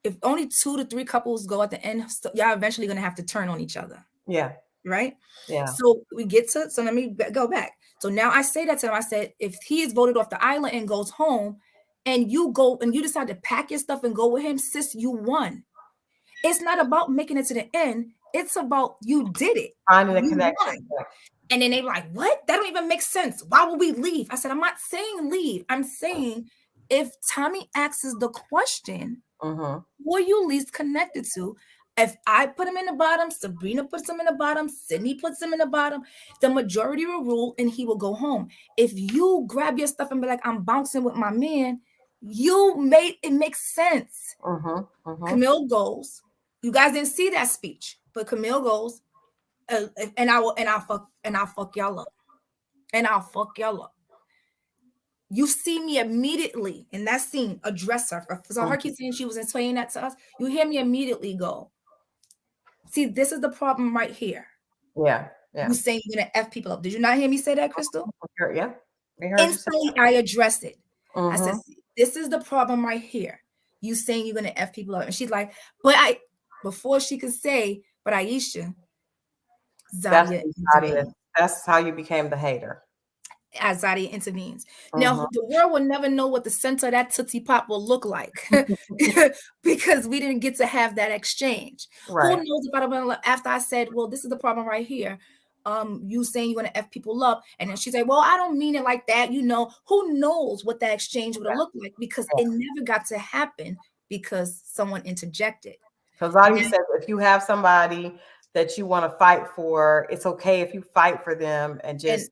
if only 2 to 3 couples go at the end, y'all eventually going to have to turn on each other. Yeah. Right? Yeah. So let me go back. So now I say that to him. I said, if he is voted off the island and goes home and you go and you decide to pack your stuff and go with him, sis, you won. It's not about making it to the end. It's about you did it. Finding a connection. Won. And then they're like, what? That don't even make sense. Why would we leave? I said, I'm not saying leave. I'm saying if Tommy asks the question, mm-hmm. who are you least connected to? If I put him in the bottom, Sabrina puts him in the bottom, Sydney puts him in the bottom, the majority will rule and he will go home. If you grab your stuff and be like, I'm bouncing with my man, it makes sense. Mm-hmm. Mm-hmm. Camille goes. You guys didn't see that speech, but Camille goes, and I'll fuck y'all up. And I'll fuck y'all up. You see me immediately in that scene address her. So her keep saying she was explaining that to us. You hear me immediately go, see, this is the problem right here. Yeah. Yeah. You saying you're gonna F people up. Did you not hear me say that, Crystal? Yeah. Instantly, I addressed it. Mm-hmm. I said, this is the problem right here. You saying you're gonna F people up. And she's like, before she could say, but Aisha, Zadia, that's how you became the hater. As Zadia intervenes. Now, the world will never know what the center of that Tootsie Pop will look like because we didn't get to have that exchange. Right. Who knows about after I said, well, this is the problem right here. You saying you're going to F people up. And then she said, well, I don't mean it like that. You know, who knows what that exchange would have looked like because it never got to happen because someone interjected. So Zadia said, if you have somebody that you want to fight for, it's okay if you fight for them and just...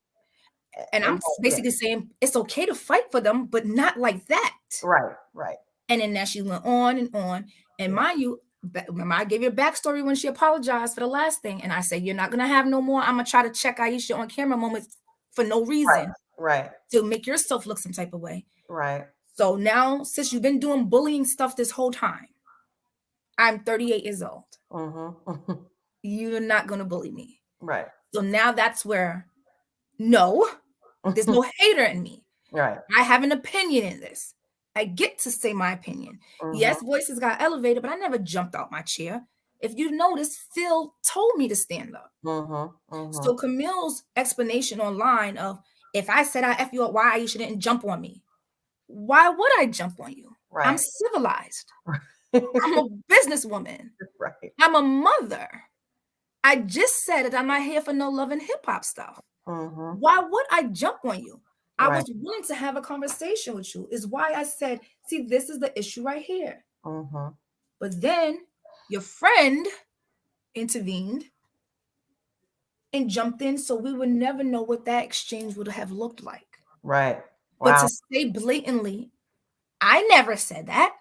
And I'm basically saying it's okay to fight for them, but not like that. Right, right. And then now she went on and on. And mind you, I gave you a backstory when she apologized for the last thing. And I said, you're not going to have no more. I'm going to try to check Aisha on camera moments for no reason. Right. To make yourself look some type of way. Right. So now, since you've been doing bullying stuff this whole time, I'm 38 years old. Mm-hmm. You're not going to bully me. Right. So now that's where, no. There's no hater in me. Right. I have an opinion in this. I get to say my opinion. Mm-hmm. Yes, voices got elevated, but I never jumped out my chair. If you notice, Phil told me to stand up. Mm-hmm. Mm-hmm. So Camille's explanation online of, if I said I F you up, why you shouldn't jump on me? Why would I jump on you? Right. I'm civilized. I'm a businesswoman. Right. I'm a mother. I just said that I'm not here for no love and hip hop stuff. Mm-hmm. Why would I jump on you? Right. I was willing to have a conversation with you, is why I said, see, this is the issue right here. Mm-hmm. But then your friend intervened and jumped in, so we would never know what that exchange would have looked like. Right. Wow. But to say blatantly, I never said that.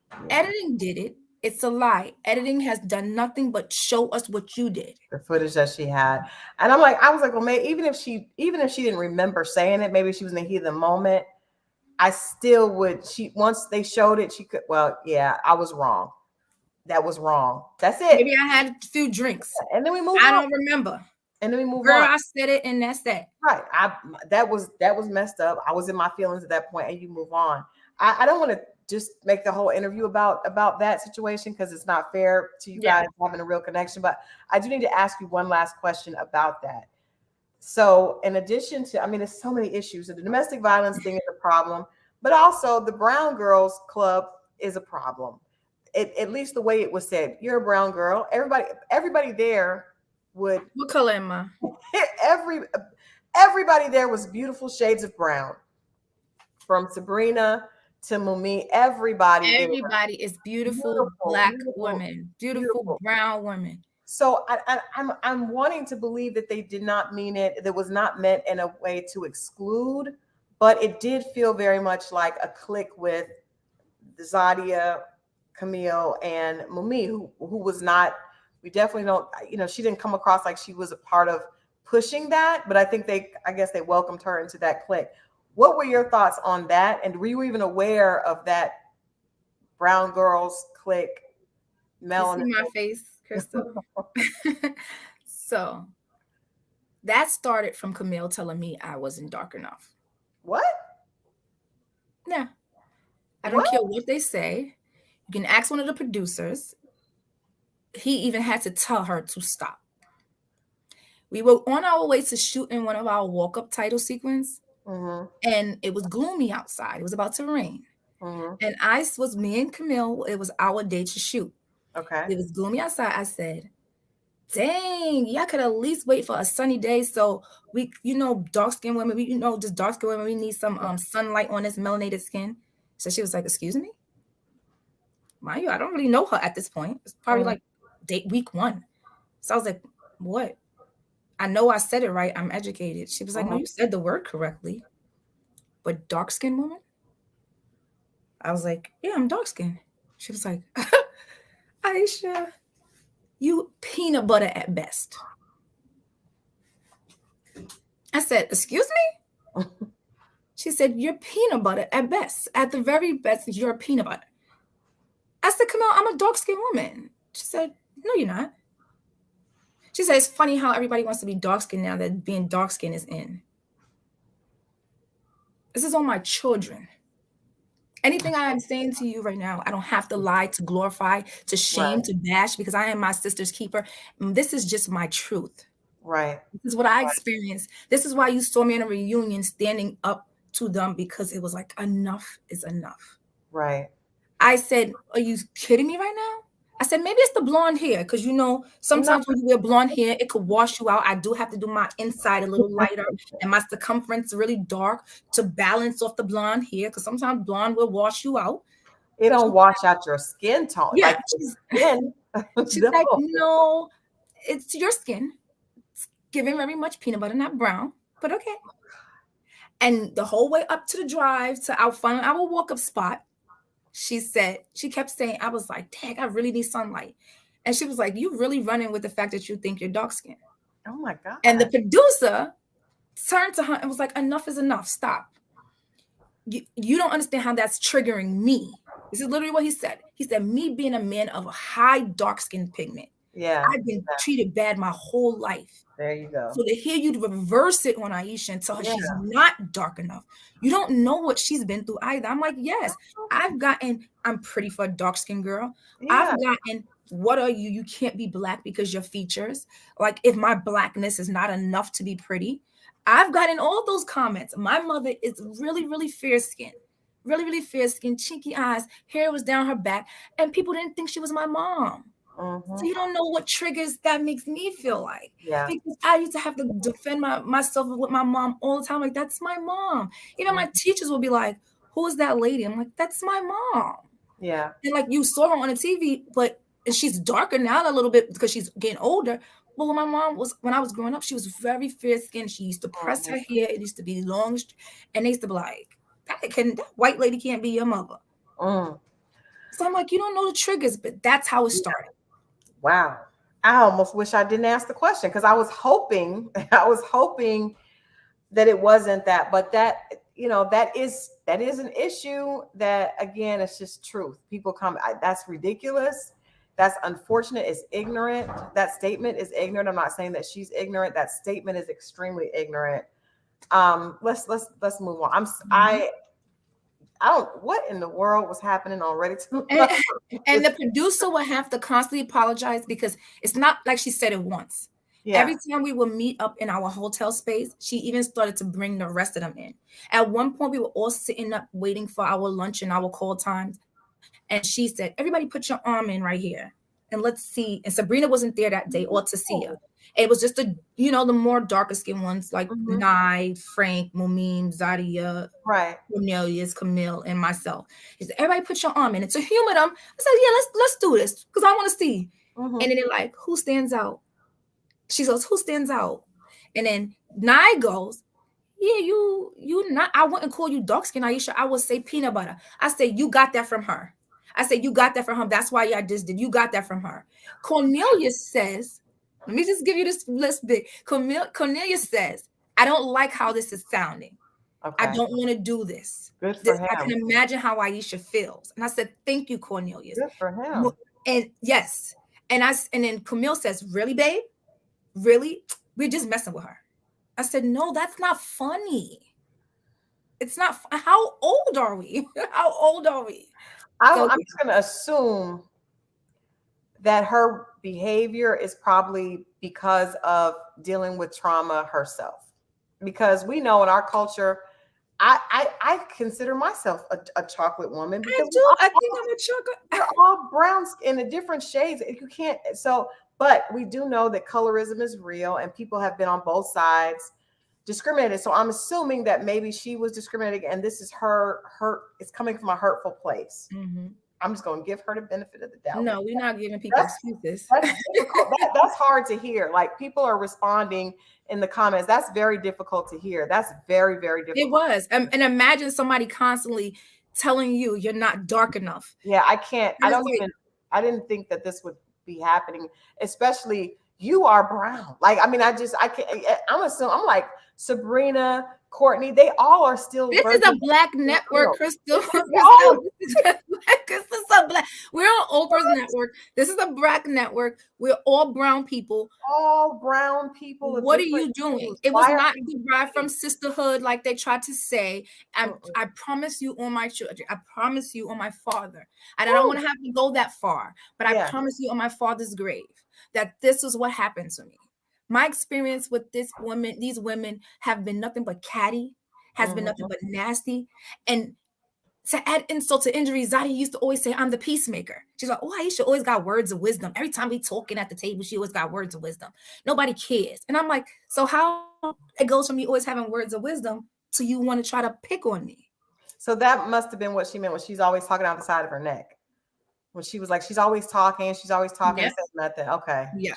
Yeah. Editing did it. It's a lie. Editing has done nothing but show us what you did. The footage that she had. And I was like, well, maybe even if she didn't remember saying it, maybe she was in the heat of the moment, I still would, once they showed it, she could, well, yeah, I was wrong. That was wrong. That's it. Maybe I had a few drinks. And then we moved on. I don't remember. And then we moved on. Girl, I said it and that's that. Right. That was messed up. I was in my feelings at that point and you move on. I don't want to just make the whole interview about that situation because it's not fair to you guys having a real connection. But I do need to ask you one last question about that. So in addition to, there's so many issues. The domestic violence thing is a problem, but also the Brown Girls Club is a problem. at least the way it was said, you're a brown girl. Everybody there would What color am I? every everybody there was beautiful shades of brown, from Sabrina to Mumi. Everybody there, Everybody is beautiful beautiful, black beautiful, women, beautiful beautiful. brown women. So I'm wanting to believe that they did not mean it. That was not meant in a way to exclude, but it did feel very much like a clique with Zadia, Camille, and Mumi, who was not. We definitely don't. She didn't come across like she was a part of pushing that. But I guess they welcomed her into that clique. What were your thoughts on that? And were you even aware of that brown girls clique? You see Melanin. my face, Crystal? So that started from Camille telling me I wasn't dark enough. What? Yeah. I don't care what they say. You can ask one of the producers. He even had to tell her to stop. We were on our way to shoot in one of our walk-up title sequence, and it was gloomy outside. It was about to rain. And me and Camille, it was our day to shoot. Okay. It was gloomy outside. I said, dang, y'all could at least wait for a sunny day. So we, dark-skinned women, just dark-skinned women, we need some sunlight on this melanated skin. So she was like, excuse me? Mind you, I don't really know her at this point. It's probably like week 1. So I was like, what? I know I said it right. I'm educated. She was like, no, you said the word correctly. But dark-skinned woman? I was like, yeah, I'm dark-skinned. She was like, Aisha, you peanut butter at best. I said, excuse me? She said, you're peanut butter at best. At the very best, you're peanut butter. I said, come on, I'm a dark-skinned woman. She said, no, you're not. She said, it's funny how everybody wants to be dark-skinned now that being dark-skinned is in. This is on my children. Anything I am saying to you right now, I don't have to lie, to glorify, to shame, to bash, because I am my sister's keeper. And this is just my truth. Right. This is what I experienced. This is why you saw me in a reunion standing up to them, because it was like, enough is enough. Right. I said, are you kidding me right now? I said, maybe it's the blonde hair, because sometimes when you wear blonde hair, it could wash you out. I do have to do my inside a little lighter and my circumference really dark to balance off the blonde hair, because sometimes blonde will wash you out. It don't wash out your skin tone. Yeah, like skin. she's like, no, it's your skin. It's giving very much peanut butter, not brown, but okay. And the whole way up to the drive to our walk-up spot, she kept saying, I was like, dang, I really need sunlight. And she was like, you really running with the fact that you think you're dark skinned. Oh my God. And the producer turned to her and was like, enough is enough. Stop. You don't understand how that's triggering me. This is literally what he said. He said, me being a man of a high dark skin pigment. Yeah. I've been treated bad my whole life. There you go. So to hear you reverse it on Aisha and tell her she's not dark enough, you don't know what she's been through either. I'm like, yes, I'm pretty for a dark skinned girl. Yeah. I've gotten, what are you? You can't be black because your features. Like, if my blackness is not enough to be pretty. I've gotten all those comments. My mother is really, really fair skinned. Really, really fair skinned, chinky eyes, hair was down her back, and people didn't think she was my mom. So you don't know what triggers that makes me feel like. Yeah. Because I used to have to defend myself with my mom all the time. Like, that's my mom. Even my teachers will be like, who is that lady? I'm like, that's my mom. Yeah. And like, you saw her on the TV, but she's darker now a little bit because she's getting older. But when I was growing up, she was very fair skinned. She used to press her hair. It used to be long. And they used to be like, that white lady can't be your mother. So I'm like, you don't know the triggers, but that's how it started. Wow. I almost wish I didn't ask the question, because I was hoping that it wasn't that, but that is an issue that, again, it's just truth. People come, that's ridiculous. That's unfortunate. It's ignorant. That statement is ignorant. I'm not saying that she's ignorant. That statement is extremely ignorant. Let's move on. I don't, what in the world was happening on Ready to Love? And the producer will have to constantly apologize, because it's not like she said it once. Yeah. Every time we would meet up in our hotel space, she even started to bring the rest of them in. At one point, we were all sitting up waiting for our lunch and our call times. And she said, everybody put your arm in right here and let's see. And Sabrina wasn't there that day, or Tasia. It was just the, you know, the more darker skinned ones like Nye, Frank, Mumim, Zadia, Right. Cornelius, Camille, and myself. He said, everybody put your arm in it to humor them. I said, yeah, let's do this because I want to see. And then they're like, who stands out? She goes, who stands out? And then Nye goes, yeah, you not. I wouldn't call you dark skin, Aisha. I would say peanut butter. I said, you got that from her. I said, you got that from her. That's why y'all just did. You got that from her. Cornelius says, let me just give you this list bit. Cornelius says, I don't like how this is sounding. Okay. I don't want to do this. Good for him. I can imagine how Aisha feels. And I said, thank you, Cornelius. Good for him. And yes. And then Camille says, really, babe? Really? We're just messing with her. I said, no, that's not funny. It's not. How old are we? How old are we? I'm just going to assume that her behavior is probably because of dealing with trauma herself. Because we know in our culture, I consider myself a chocolate woman. Because I think I'm a chocolate. We're all brown in the different shades. You can't. So, but we do know that colorism is real, and people have been on both sides discriminated. So I'm assuming that maybe she was discriminated, and this is her. It's coming from a hurtful place. I'm just going to give her the benefit of the doubt. No, we're not giving people excuses. That's difficult. That's hard to hear. Like, people are responding in the comments. That's very difficult to hear. That's very, very difficult. It was. And imagine somebody constantly telling you you're not dark enough. Yeah, I can't. I didn't think that this would be happening, especially you are brown. Like, I mean, I can't. I'm assuming, I'm like Sabrina, Courtney, they all are still. This is a black network, Crystal. This is a black. We're on Oprah's network. This is a black network. We're all brown people. All brown people. What are you doing? It was not derived from sisterhood, like they tried to say. I promise you on my children. I promise you on my father. And I don't want to have to go that far, but I promise you on my father's grave that this is what happened to me. My experience with these women have been nothing but catty, has been nothing but nasty. And to add insult to injury, Zadie used to always say, I'm the peacemaker. She's like, oh, Aisha always got words of wisdom. Every time we talking at the table, she always got words of wisdom. Nobody cares. And I'm like, so how it goes from me always having words of wisdom to you want to try to pick on me? So that must have been what she meant when she's always talking out the side of her neck. When she was like, she's always talking and says nothing. Okay. Yeah.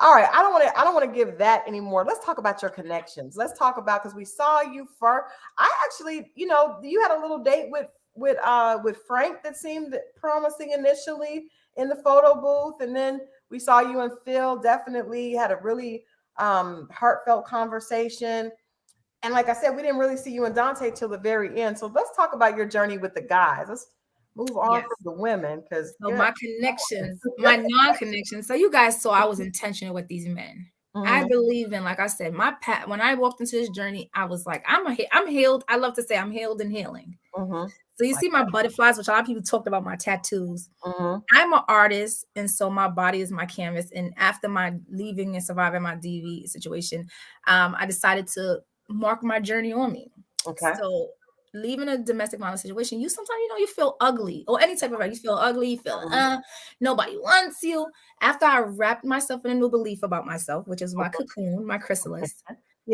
All right, I don't want to give that anymore. Let's talk about your connections. Let's talk about, because we saw you first. I actually, you had a little date with Frank that seemed promising initially in the photo booth, and then we saw you and Phil. Definitely had a really heartfelt conversation. And like I said, we didn't really see you and Dante till the very end. So let's talk about your journey with the guys. Let's move on from the women, because my connections, my non-connections. So you guys saw I was intentional with these men. I believe in, like I said, when I walked into this journey, I was like, I'm healed. I love to say I'm healed and healing. So you see my butterflies, which a lot of people talked about my tattoos. I'm an artist, and so my body is my canvas. And after my leaving and surviving my DV situation, I decided to mark my journey on me. Okay. So leaving a domestic violence situation, you sometimes, you feel ugly, or any type of, you feel ugly, you feel nobody wants you. After I wrapped myself in a new belief about myself, which is my cocoon, my chrysalis,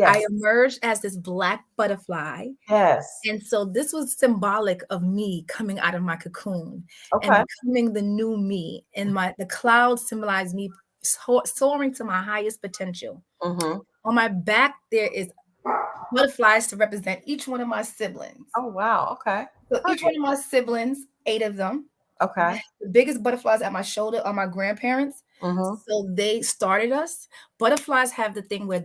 I emerged as this black butterfly. Yes. And so this was symbolic of me coming out of my cocoon and becoming the new me. And the clouds symbolize me soaring to my highest potential. On my back, there is butterflies to represent each one of my siblings. Oh, wow. Okay. So each one of my siblings, 8 of them. Okay. The biggest butterflies at my shoulder are my grandparents. So they started us. Butterflies have the thing where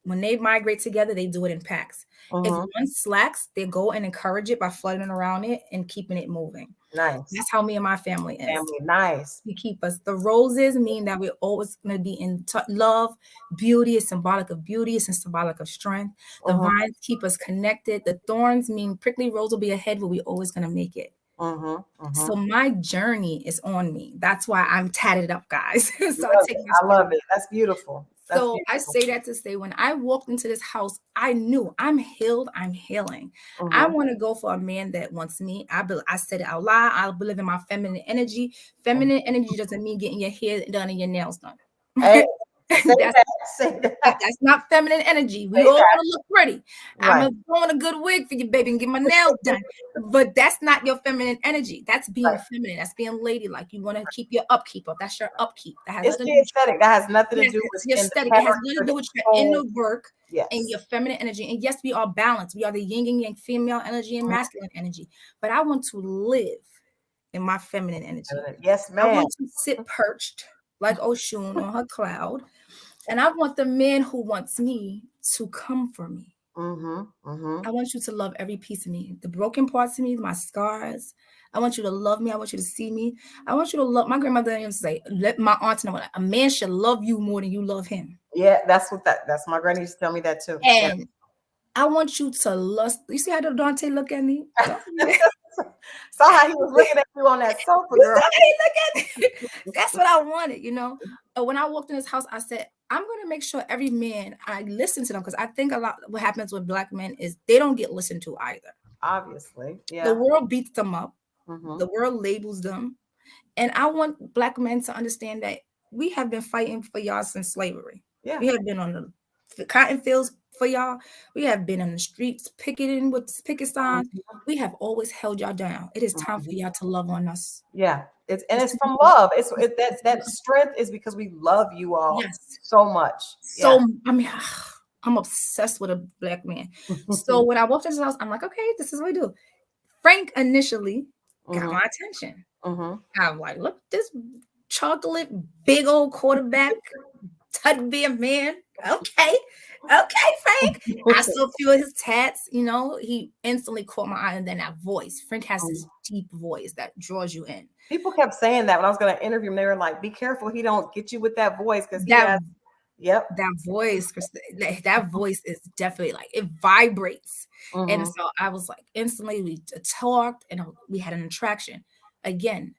when they migrate together, they do it in packs. If one slacks, they go and encourage it by flooding around it and keeping it moving. Nice. That's how me and my family is. Nice. We keep us. The roses mean that we're always going to be in love. Beauty is symbolic of beauty. It's symbolic of strength. The vines keep us connected. The thorns mean prickly rose will be ahead, but we're always going to make it. So my journey is on me. That's why I'm tatted up, guys. So I love it. That's beautiful. That's So I beautiful. say that to say, when I walked into this house, I knew I'm healed. I'm healing. I Mm-hmm. want to go for a man that wants me. I said it out loud. I believe in my feminine energy. Feminine energy doesn't mean getting your hair done and your nails done. Hey, say That's that. Say that. that's not feminine energy. We Say all that. want to look pretty. I'm Right. gonna throw on a good wig for you, baby, and get my nails done. But that's not your feminine energy. That's being Right. feminine. That's being ladylike. You want to keep your upkeep up. That's your upkeep. That has It's nothing to the do with aesthetic. That has nothing to yes, do it's with your in the aesthetic. It has nothing to character, do the with your inner soul. work and Yes. your feminine energy. And yes, we are balanced. We are the yin and yang, female energy and masculine energy. But I want to live in my feminine energy. Yes, I ma'am. want to sit perched like Oshun on her cloud. And I want the man who wants me to come for me. Mm-hmm. Mm-hmm. I want you to love every piece of me, the broken parts of me, my scars. I want you to love me. I want you to see me. I want you to love. My grandmother used to say, "Let my aunt know a man should love you more than you love him." Yeah, that's my granny used to tell me that too. Yeah. And I want you to lust. You see how Dante look at me? Don't do that. Saw how he was looking at you on that sofa, You girl. saw how he look at me? That's what I wanted, you know. When I walked in this house, I said, I'm gonna make sure every man I listen to them because I think a lot what happens with black men is they don't get listened to either. Obviously. The Yeah. world beats them up, Mm-hmm. the world labels them, and I want black men to understand that we have been fighting for y'all since slavery. Yeah. We have been on the cotton fields for y'all. We have been on the streets picketing with picket signs. Mhm. We have always held y'all down. It is time for Mhm. y'all to love on us. Yeah. It's It's time from for- love. it's That strength is because we love you all yes. so much. Yeah. So I mean, I'm obsessed with a black man. So when I walked into the house, I'm like, okay, this is what we do. Frank initially got Mm-hmm. my attention. Mm-hmm. I'm like, look, this chocolate, big old quarterback, tugby man. Okay, okay, Frank. I still feel his tats. You know, he instantly caught my eye, and then that voice. Frank has this deep voice that draws you in. People kept saying that when I was going to interview him. They were like, "Be careful, he don't get you with that voice because he That has." Yep. that voice, that voice is definitely like it vibrates. And Mm-hmm. so I was like, instantly we talked and we had an attraction. Again,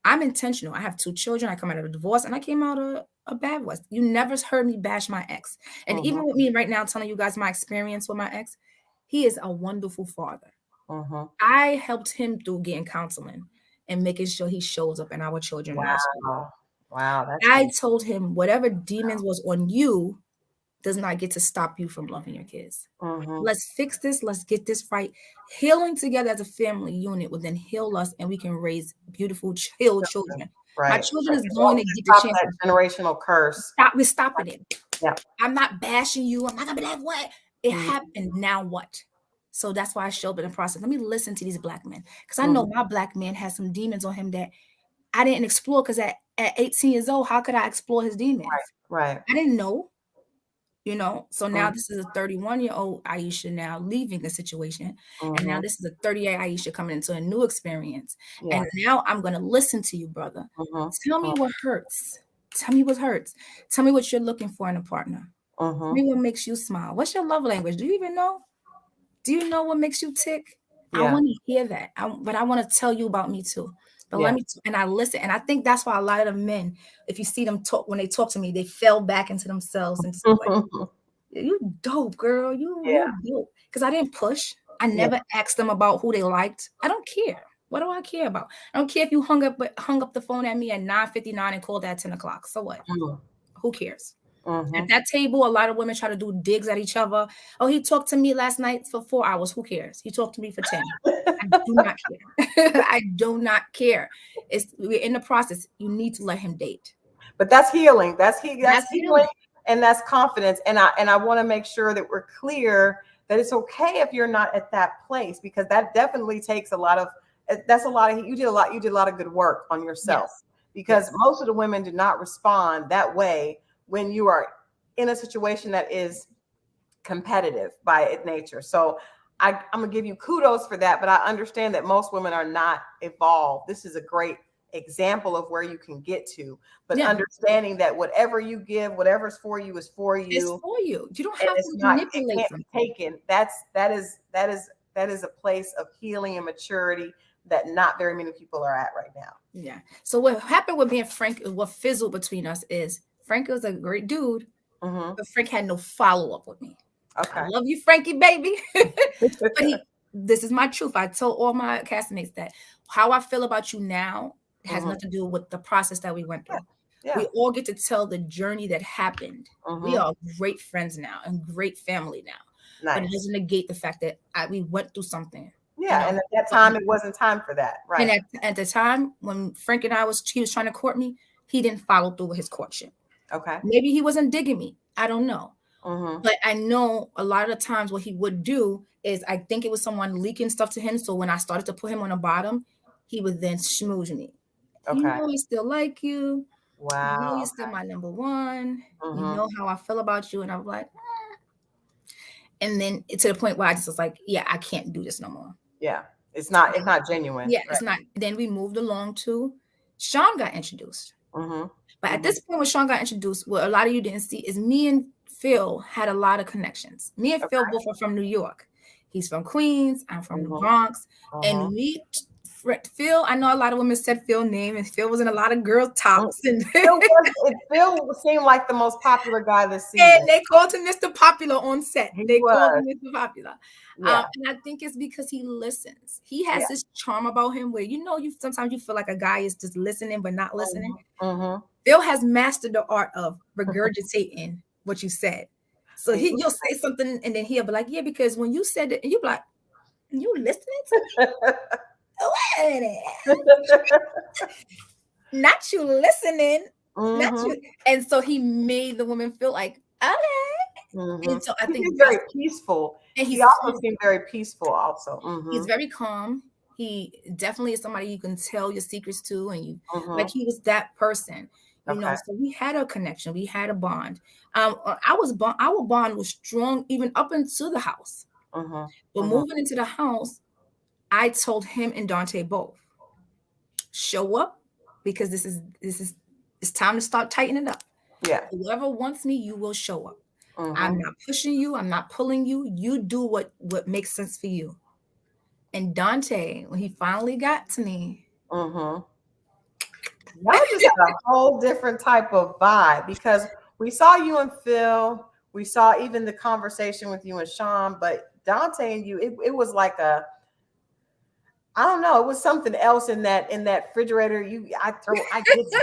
I'm intentional. I have 2 children. I come out of a divorce and I came out a bad voice. You never heard me bash my ex. And Mm-hmm. even with me right now telling you guys my experience with my ex, he is a wonderful father. Mm-hmm. I helped him through getting counseling and making sure he shows up in our children nursery. Wow. Wow. That's I beautiful. told him whatever demons was on you does not get to stop you from loving your kids. Mm-hmm. Let's fix this. Let's get this right. Healing together as a family unit will then heal us and we can raise beautiful, healed children. My Right. children is Well, going to get the stop chance that to generational curse. stop. We're stopping it. Yeah. I'm not bashing you. I'm not going to be like, what? It Mhm. happened. Now what? So that's why I show up in the process. Let me listen to these black men because I know Mhm. my black man has some demons on him that I didn't explore because at 18 years old, how could I explore his demons? Right. I didn't know. You know, so now Mhm. this is a 31-year-old Aisha now leaving the situation. And now Mhm. this is a 30-year Aisha coming into a new experience. Yeah. And now I'm going to listen to you, brother. Mhm. Tell me what hurts. Tell me what hurts. Tell me what you're looking for in a partner. Tell me Mhm. what makes you smile. What's your love language? Do you even know? Do you know what makes you tick? I Yeah. want to hear that. But I want to tell you about me too. But Yeah. and I listen. And I think that's why a lot of the men, if you see them talk, when they talk to me, they fell back into themselves and just like, you dope, girl. You Yeah. dope. Because I didn't push. I Yeah. never asked them about who they liked. I don't care. What do I care about? I don't care if you hung up the phone at me at 9:59 and called at 10 o'clock. So what? Mhm. Who cares? At Mhm. that table, a lot of women try to do digs at each other. Oh, he talked to me last night for 4 hours. Who cares? He talked to me for 10. I do not care. I do not care. We're in the process. You need to let him date. But that's healing. That's That's healing healing. and that's confidence. And I want to make sure that we're clear that it's okay if you're not at that place because that definitely takes a lot of that's a lot of you did a lot of good work on yourself Yes. because Yes. most of the women do not respond that way when you are in a situation that is competitive by its nature. So I'm gonna give you kudos for that, but I understand that most women are not evolved. This is a great example of where you can get to, but Yeah. understanding that whatever you give, whatever's for you is for It's you, for you. You don't and have it's to not it manipulate can't be something. taken. That is a place of healing and maturity that not very many people are at right now. Yeah. So what happened with me and Frank, what fizzled between us is Frank was a great dude, but Frank had no follow-up with me. Okay. I love you, Frankie, baby. But this is my truth. I told all my castmates that how I feel about you now has nothing to do with the process that we went through. Yeah. We all get to tell the journey that happened. We are great friends now and great family now. Nice. But it doesn't negate the fact that we went through something. Yeah, and at that time, it wasn't time for that, right? And at the time when Frank and he was trying to court me, he didn't follow through with his courtship. Okay. Maybe he wasn't digging me. I don't know. But I know a lot of the times what he would do is I think it was someone leaking stuff to him. So when I started to put him on the bottom, he would then schmooze me. Okay. You know, I still like you. Wow. You know, you're still my number one. You know how I feel about you. And I'm like, And then to the point where I just was like, yeah, I can't do this no more. Yeah. It's not genuine. Yeah, it's not. Then we moved along to Sean got introduced. But at this point when Sean got introduced, what a lot of you didn't see is me and Phil had a lot of connections. Me and Phil both are from New York. He's from Queens. I'm from the Bronx. And Phil, I know a lot of women said Phil's name, and Phil was in a lot of girl talks. And Phil seemed like the most popular guy this season. And they called him Mr. Popular on set. They called him Mr. Popular. Yeah. And I think it's because he listens. He has this charm about him where, you sometimes you feel like a guy is just listening but not listening. Phil has mastered the art of regurgitating what you said. So you'll say something and then he'll be like, yeah, because when you said it, and you'll be like, you listening to me? Wait a minute. Not you listening. Not you. And so he made the woman feel like, okay. And so I think he's very peaceful. And he also seemed very peaceful also. He's very calm. He definitely is somebody you can tell your secrets to, and you like he was that person. You know, so we had a connection, we had a bond. Our bond was strong even up into the house. But moving into the house, I told him and Dante both, show up, because this is it's time to start tightening up. Yeah. Whoever wants me, you will show up. I'm not pushing you. I'm not pulling you. You do what makes sense for you. And Dante, when he finally got to me, y'all just had a whole different type of vibe, because we saw you and Phil, we saw even the conversation with you and Sean, but Dante and you, it was like I don't know, it was something else in that refrigerator. I get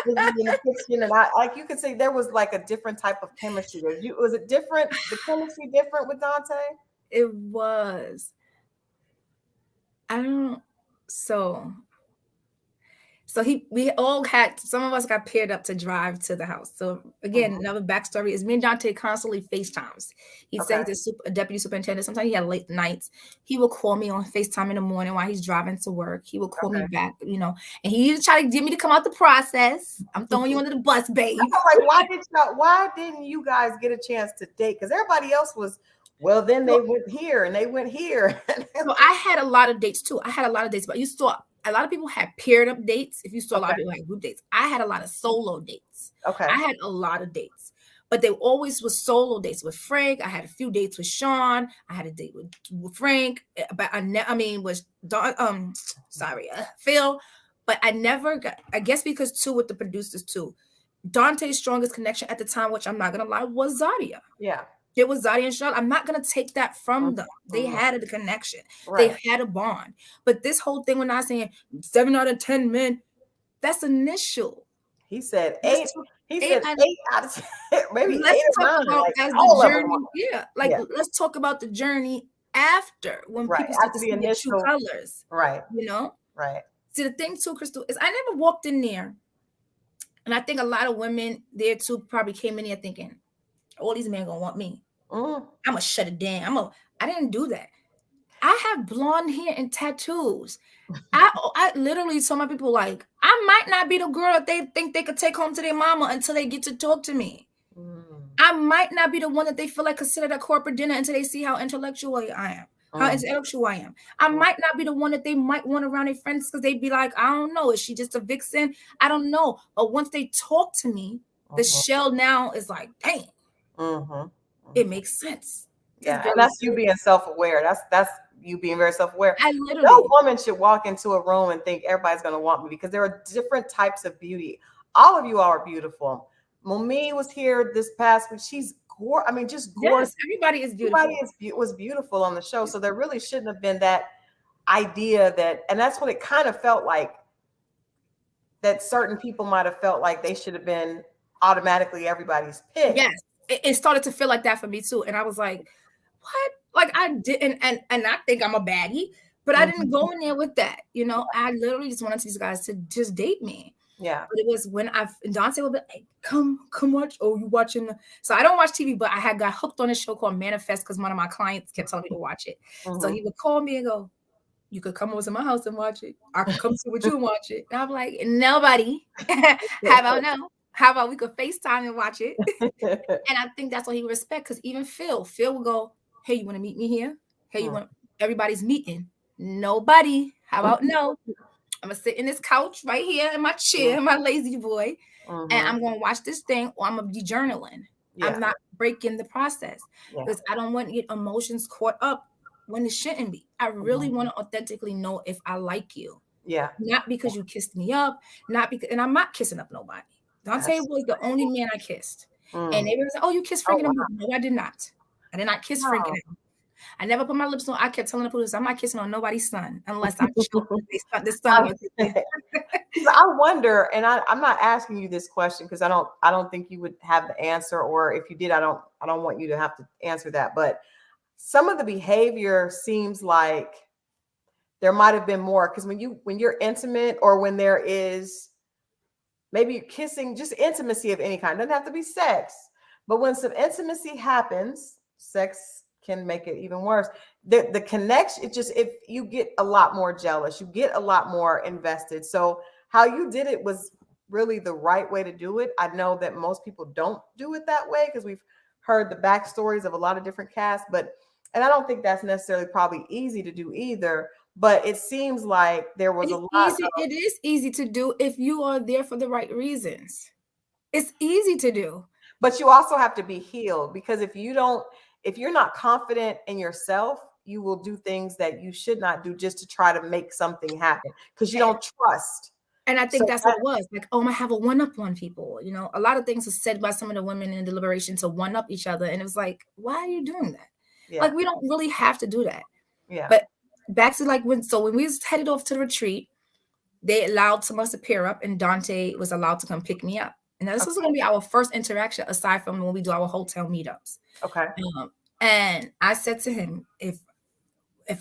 busy in the kitchen, and like you could say there was like a different type of chemistry there. Was it different? The chemistry different with Dante? It was. So we all had, some of us got paired up to drive to the house. So again, another backstory is me and Dante constantly FaceTimes. He said he's a deputy superintendent. Sometimes he had late nights. He would call me on FaceTime in the morning while he's driving to work. He would call me back, and he used to try to get me to come out the process. I'm throwing you under the bus, babe. Like, why didn't you guys get a chance to date? Because everybody else was, well, then they went here and they went here. So I had a lot of dates too. But you saw a lot of people had paired up dates. If you saw a lot of people had group dates, I had a lot of solo dates. I had a lot of dates, but they always was solo dates with Frank. I had a few dates with Sean. I had a date with Frank, but Phil. But I never got, I guess because too with the producers too, Dante's strongest connection at the time, which I'm not gonna lie, was Zadia. Yeah. It was Zadia and Sean. I'm not going to take that from them. They had a connection. They had a bond. But this whole thing, when I was saying 7 out of 10 men, that's initial. He said 8. He said 8 out of 10. Maybe let's 8 talk or 9. about Like, as the journey. Let's talk about the journey after, when people start to see the true colors. Right. Right. See, the thing too, Crystal, is I never walked in there. And I think a lot of women there too probably came in here thinking, all these men gonna want me. I'm gonna shut it down. I didn't do that. I have blonde hair and tattoos. I literally told my people, like, I might not be the girl that they think they could take home to their mama until they get to talk to me. I might not be the one that they feel like considered a corporate dinner until they see how intellectual I am. How intellectual I am. I might not be the one that they might want around their friends, because they'd be like, I don't know, is she just a vixen? I don't know. But once they talk to me, the shell now is like, dang. It makes sense. Yeah, and that's you being self-aware. That's you being very self-aware. No woman should walk into a room and think everybody's going to want me, because there are different types of beauty. All of you are beautiful. Mimi was here this past week. She's I mean, just Yes, gorgeous. everybody is beautiful. Everybody was beautiful on the show. So there really shouldn't have been that idea that, and that's what it kind of felt like, that certain people might have felt like they should have been automatically everybody's pick. Yes, it started to feel like that for me too. And I was like, what? Like I didn't, and I think I'm a baddie, but I didn't go in there with that. You know, I literally just wanted these guys to just date me. Yeah. But it was when Dante would be like, come watch. Oh, you watching? So I don't watch TV, but I had got hooked on a show called Manifest because one of my clients kept telling me to watch it. So he would call me and go, you could come over to my house and watch it. I could come sit with you and watch it. And I'm like, nobody. How about no? How about we could FaceTime and watch it? And I think that's what he would respect, because even Phil would go, hey, you want to meet me here? Hey, you want, everybody's meeting. Nobody. How about no? I'm going to sit in this couch right here in my chair, my lazy boy, and I'm going to watch this thing, or I'm going to be journaling. Yeah. I'm not breaking the process because I don't want to get emotions caught up when it shouldn't be. I really want to authentically know if I like you. Yeah. Not because you kissed me up, not because, and I'm not kissing up nobody. Dante was the only man I kissed. And they were like, oh, you kissed Frank and no, I did not. I did not kiss Frank and I never put my lips on. I kept telling the police, I'm not kissing on nobody's son unless I'm sure this son. I wonder, and I'm not asking you this question because I don't think you would have the answer, or if you did, I don't want you to have to answer that. But some of the behavior seems like there might have been more, because when you're intimate, or when there is maybe kissing, just intimacy of any kind, doesn't have to be sex, but when some intimacy happens, sex can make it even worse. The connection, if you get a lot more jealous, you get a lot more invested. So how you did it was really the right way to do it. I know that most people don't do it that way because we've heard the backstories of a lot of different casts, and I don't think that's necessarily probably easy to do either. But it seems like there was a lot. It is easy to do if you are there for the right reasons. It's easy to do. But you also have to be healed, because if you're not confident in yourself, you will do things that you should not do just to try to make something happen because you don't trust. And I think that's what it was. Like, oh, I'm gonna have a one-up on people. You know, a lot of things are said by some of the women in deliberation to one-up each other. And it was like, why are you doing that? Yeah. Like, we don't really have to do that. Yeah. But back to like when we was headed off to the retreat, they allowed some of us to pair up, and Dante was allowed to come pick me up. And this was going to be our first interaction aside from when we do our hotel meetups. Okay. And I said to him, if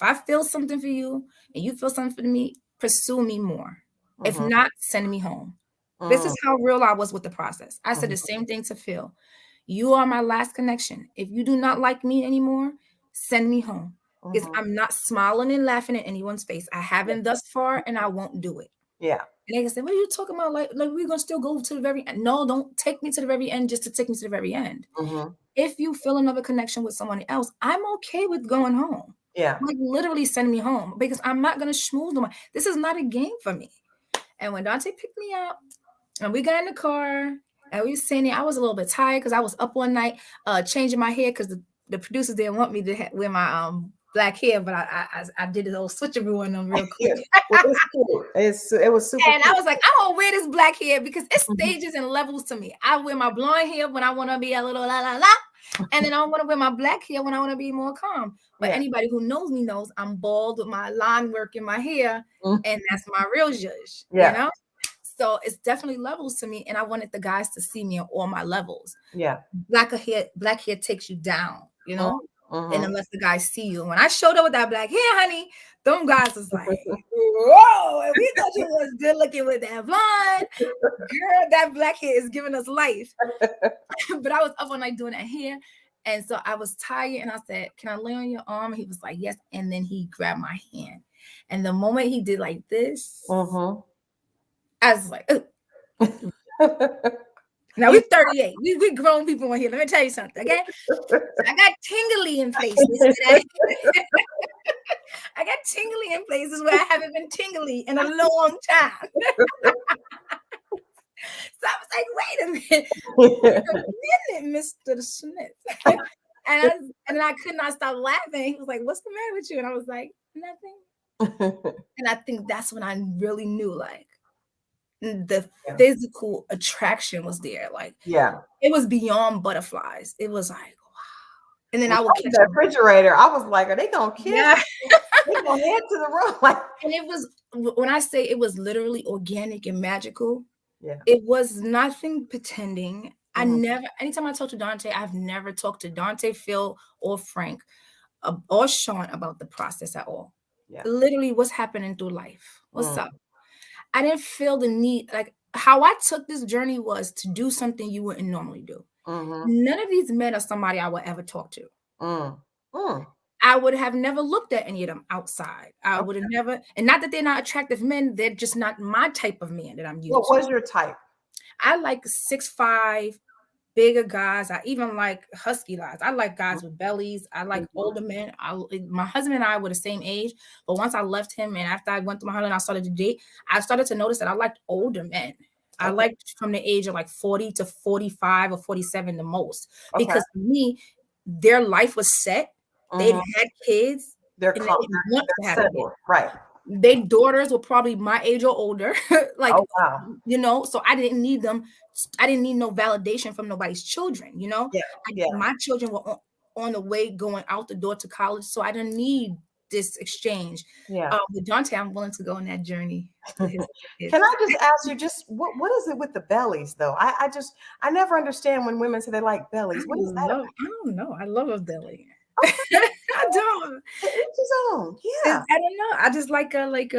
I feel something for you and you feel something for me, pursue me more. If not, send me home. This is how real I was with the process. I said the same thing to Phil. You are my last connection. If you do not like me anymore, send me home. Because I'm not smiling and laughing in anyone's face. I haven't thus far, and I won't do it. Yeah. And they can say, what are you talking about? Like we're going to still go to the very end. No, don't take me to the very end just to take me to the very end. If you feel another connection with someone else, I'm okay with going home. Yeah. Like, literally send me home, because I'm not going to schmooze them. This is not a game for me. And when Dante picked me up and we got in the car and we were saying, I was a little bit tired because I was up one night changing my hair because the producers didn't want me to wear my black hair, but I did a little switcheroo on them real quick. It was super. And I was like, I won't wear this black hair because it's stages and levels to me. I wear my blonde hair when I want to be a little la la la, and then I want to wear my black hair when I want to be more calm. But anybody who knows me knows I'm bald with my line work in my hair, and that's my real zhuzh. You know. So it's definitely levels to me, and I wanted the guys to see me on all my levels. Yeah, black hair takes you down, you know. And unless the guys see you. When I showed up with that black hair, honey, them guys was like, whoa, and we thought you was good looking with that blonde. Girl, that black hair is giving us life. But I was up all night doing that hair. And so I was tired, and I said, can I lay on your arm? And he was like, yes. And then he grabbed my hand. And the moment he did like this, I was like, now we're 38. We grown people in here. Let me tell you something, okay? I got tingly in places. I got tingly in places where I haven't been tingly in a long time. So I was like, wait a minute, Mr. Smith. and I could not stop laughing. He was like, what's the matter with you? And I was like, nothing. And I think that's when I really knew, like, the Yeah. physical attraction was there. Like Yeah. it was beyond butterflies. It was like, wow. And then When I I would was in catch the them. refrigerator, I was like, are they gonna kiss? Yeah. They gonna head to the room? Like, And it was, when I say it was literally organic and magical, yeah. it was nothing pretending. I Mhm. never, anytime I talk to Dante, I've never talked to Dante, Phil, or Frank or Sean about the process at all. Yeah. Literally, what's happening through life? What's Mm. up? I didn't feel the need, like how I took this journey was to do something you wouldn't normally do. Mhm. None of these men are somebody I would ever talk to. Mm. Mm. I would have never looked at any of them outside. I would have Okay. never, and not that they're not attractive men, they're just not my type of man that I'm What used to. was your type? I like 6'5", bigger guys. I even like husky guys. I like guys with bellies. I like Mhm. older men. My husband and I were the same age, but once I left him and after I went through my husband, I started to date, I started to notice that I liked older men. I Okay. liked from the age of like 40 to 45 or 47 the most. Okay. Because for me, their life was set. They'd Mhm. had kids They're and they calm. didn't want to They're have kids. settled. Right. Their daughters were probably my age or older. Like, Oh wow. so I didn't need them. I didn't need no validation from nobody's children. Yeah. Yeah. My children were on the way going out the door to college, so I didn't need this exchange. Yeah. With Dante, I'm willing to go on that journey with his kids. Can I just ask you, just what is it with the bellies though? I never understand when women say they like bellies. What is that? I don't know. I love a belly. Okay. I don't. To each his own. Yeah. I don't know. I just like like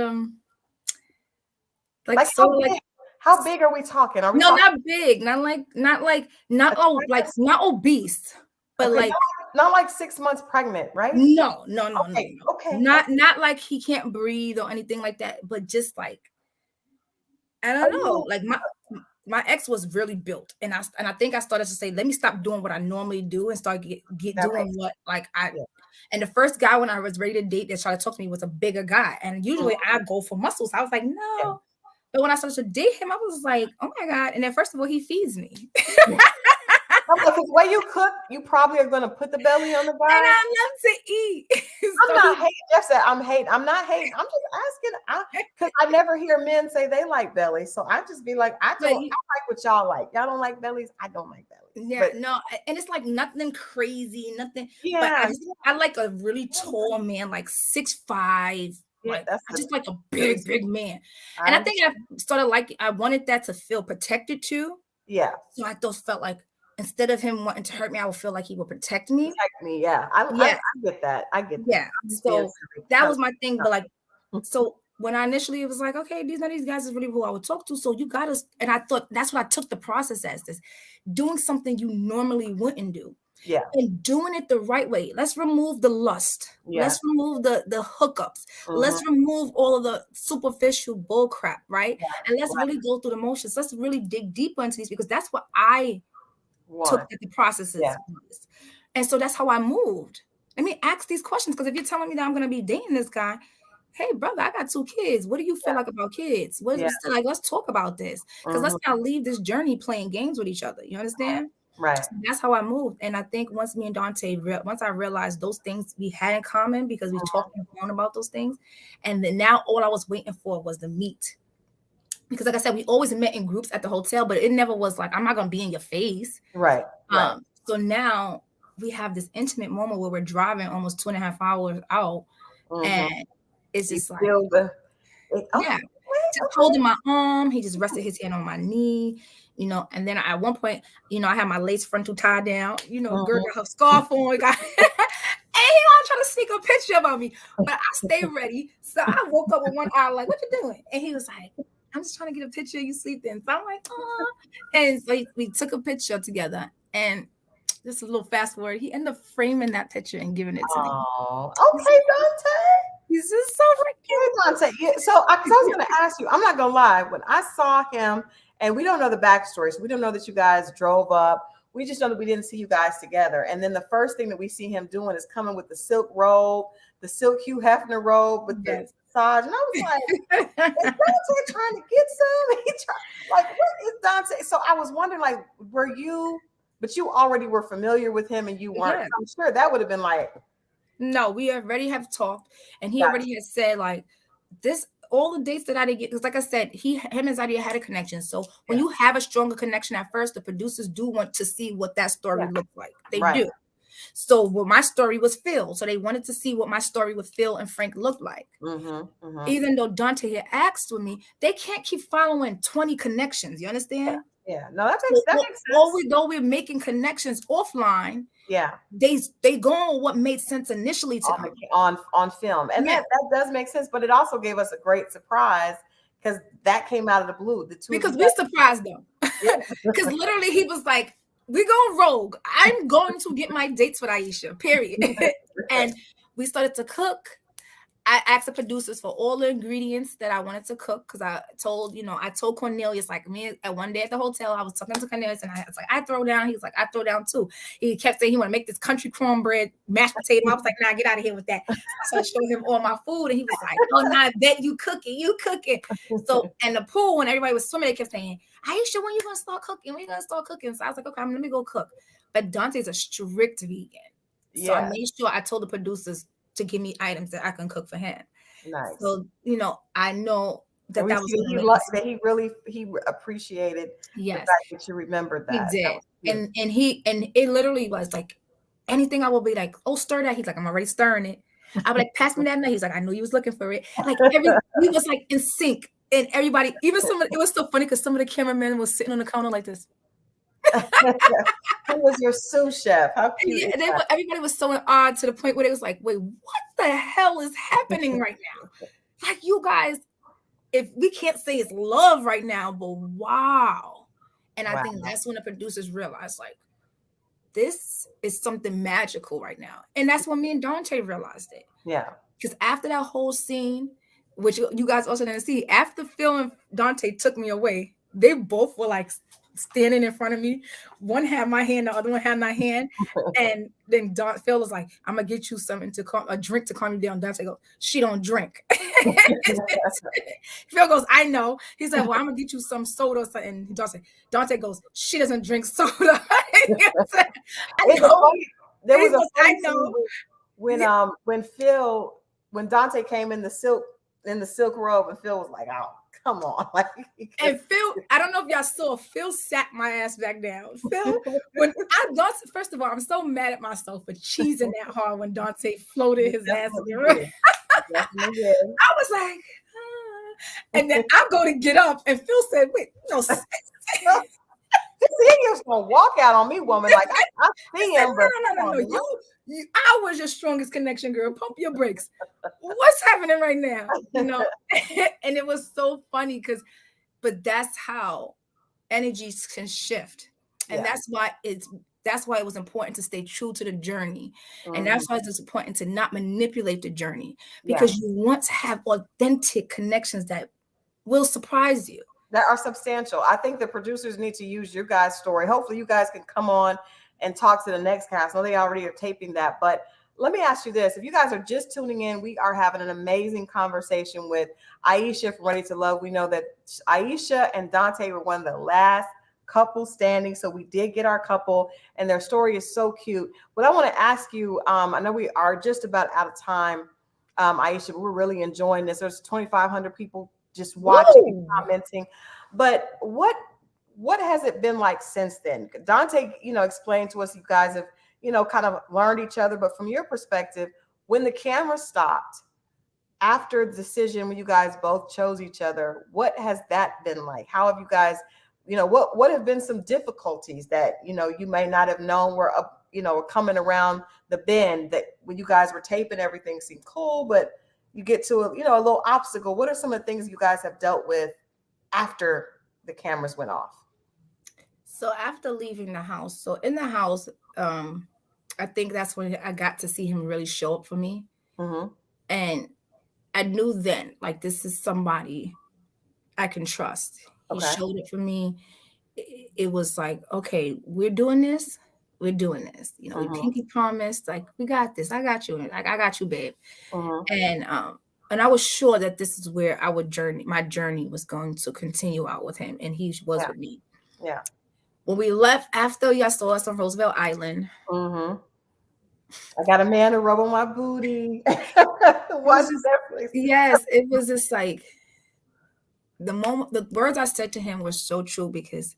Like sort of like, how big are we talking? Are we no, talking not big, attractive? not obese, but Okay, like not like 6 months pregnant, right? no, Okay, okay. not like he can't breathe or anything like that, but just like I Are don't know, you like my ex was really built, and I think I started to say, let me stop doing what I normally do and start get that doing makes what like I. yeah. And the first guy when I was ready to date that tried to talk to me was a bigger guy, and usually Mhm. I go for muscles. I was like, Yeah. no. But when I started to date him, I was like, oh my God. And then first of all, he feeds me. Because the way you cook, you probably are going to put the belly on the And guy. I love to eat. I'm not hating. Jeff said I'm hating. I'm not hating. I'm just asking. Because I never hear men say they like bellies. So I just be like, I But like what y'all like. Y'all don't like bellies. I don't like bellies. yeah, But no, and it's like nothing crazy, nothing. But yeah, I like a really tall man, like 6'5". yeah, Like that's I the just like a very big man. I And I think understand. I started like I wanted that to feel protected too. Yeah, So I just felt like instead of him wanting to hurt me, I would feel like he would protect me. protect me. Yeah, I Yeah, get that. I get that. yeah. I'm just being So silly. that Kind was my thing. of. But like, so when I initially it was like, okay, these guys is really who I would talk to. So you got us, and I thought that's what I took the process as, this doing something you normally wouldn't do Yeah, and doing it the right way. Let's remove the lust. yeah. Let's remove the hookups. Mhm. Let's remove all of the superficial bull crap, right? Yeah, And let's right. really go through the motions. Let's really dig deeper into these because that's what I took One. that the processes Yeah, was. And so that's how I moved. Let me ask these questions because if you're telling me that I'm going to be dating this guy, hey brother, I got 2 kids. What do you feel yeah, like about kids? What yeah. is like? Let's talk about this because let's Mhm. not leave this journey playing games with each other. You understand? Right. So that's how I moved. And I think once me and Dante, once I realized those things we had in common because we talked on the phone about those things, and then now all I was waiting for was the meet. Because like I said, we always met in groups at the hotel, but it never was like I'm not gonna be in your face. Right. Right. So now we have this intimate moment where we're driving almost 2.5 hours out, Mhm. and it's You just like, feel the yeah, okay, just okay. holding my arm. He just rested his hand on my knee, and then at one point, I had my lace frontal tie down, girl Mhm. got her scarf on, got and he want to try to sneak a picture about me, but I stay ready. So I woke up with one eye, like, what you doing? And he was like, I'm just trying to get a picture of you sleeping. So I'm like, oh. And so we took a picture together, and just a little fast forward, he ended up framing that picture and giving it to me. Oh, okay, Dante. He's just so freaking. Dante. Yeah, so, because I was going to ask you, I'm not going to lie. When I saw him, and we don't know the backstory, so we don't know that you guys drove up. We just know that we didn't see you guys together. And then the first thing that we see him doing is coming with the silk robe, the silk Hugh Hefner robe with the Yes. massage. And I was like, is Dante trying to get some? Like, what is Dante? So I was wondering, like, but you already were familiar with him and you weren't. Yeah. I'm sure that would have been like, No, we already have talked, and he Gotcha. already has said like this. all the dates that I didn't get, because like I said, him and Zadia had a connection. So when Yeah. you have a stronger connection at first, the producers do want to see what that story looks like. They Right. do. So well, my story was Phil. So they wanted to see what my story with Phil and Frank looked like. Even though Dante had asked with me, they can't keep following 20 connections. You understand? Yeah. No, that makes sense. Although we're making connections offline, Yeah. they go on what made sense initially to come on film, and that does make sense. But it also gave us a great surprise because that came out of the blue. The two because we surprised them. Because literally he was like, "We go rogue. I'm going to get my dates with Aisha. Period." And we started to cook. I asked the producers for all the ingredients that I wanted to cook because I told Cornelius, like me at one day at the hotel, I was talking to Cornelius and I was like, I throw down. He was like, I throw down too. He kept saying he want to make this country cornbread, mashed potato. I was like, nah, get out of here with that. So I showed him all my food and he was like, oh, nah, I bet you cook it. So, and the pool, when everybody was swimming, they kept saying, Aisha, when you going to start cooking? When you going to start cooking? So I was like, okay, let me go cook. But Dante's a strict vegan. So I made sure I told the producers to give me items that I can cook for him. Nice. So, I know that he really appreciated the fact that you remembered that. He did. And it literally was like anything I will be like, oh, stir that. He's like, I'm already stirring it. I'll be like, pass me that. He's like, I knew you was looking for it. Like we was like in sync. And everybody, even it was so funny because some of the cameramen was sitting on the counter like this. Who was your sous chef? How cute! Yeah, everybody was so odd to the point where they was like, "Wait, what the hell is happening right now?" Like, you guys, if we can't say it's love right now, but wow. And I think that's when the producers realized, like, this is something magical right now. And that's when me and Dante realized it. Yeah. Because after that whole scene, which you guys also didn't see, after Phil and Dante took me away, they both were like standing in front of me. One had my hand, the other one had my hand. And then Phil was like, I'm gonna get you something a drink to calm you down. Dante goes, she don't drink. Phil goes, I know. He said, well, I'm gonna get you some soda or something. And Dante goes, she doesn't drink soda. I know. There was a funny scene when Dante came in the silk robe, and Phil was like, oh, come on. And Phil, I don't know if y'all saw, Phil sat my ass back down. Phil, first of all, I'm so mad at myself for cheesing that hard when Dante floated his ass in the room. I was like, and then I go to get up, and Phil said, wait, no. He was gonna walk out on me, woman. Like I see him, but no. I was your strongest connection, girl. Pump your brakes. What's happening right now? And it was so funny but that's how energies can shift, and that's why it was important to stay true to the journey, and that's why it's important to not manipulate the journey, because you want to have authentic connections that will surprise you. That are substantial. I think the producers need to use your guys' story. Hopefully you guys can come on and talk to the next cast. I know they already are taping that, but let me ask you this. If you guys are just tuning in, we are having an amazing conversation with Aisha from Ready to Love. We know that Aisha and Dante were one of the last couple standing. So we did get our couple, and their story is so cute. What I want to ask you, I know we are just about out of time, Aisha, but we're really enjoying this. There's 2,500 people just watching, commenting. But what has it been like since then? Dante, explained to us, you guys have, kind of learned each other. But from your perspective, when the camera stopped, after the decision, when you guys both chose each other, what has that been like? How have you guys, what have been some difficulties that, you may not have known were up, coming around the bend, that when you guys were taping, everything seemed cool, but you get to a little obstacle. What are some of the things you guys have dealt with after the cameras went off? So after leaving the house, in the house, I think that's when I got to see him really show up for me. And I knew then, like, this is somebody I can trust. He showed it for me. It was like, okay, we're doing this. We pinky promised, like, we got this. I got you. Like, I got you, babe. And I was sure that this is where my journey was going to continue out with him. And he was with me. Yeah. When we left, after y'all saw us on Roosevelt Island. I got a man to rub on my booty. Yes, it was just like, the words I said to him were so true because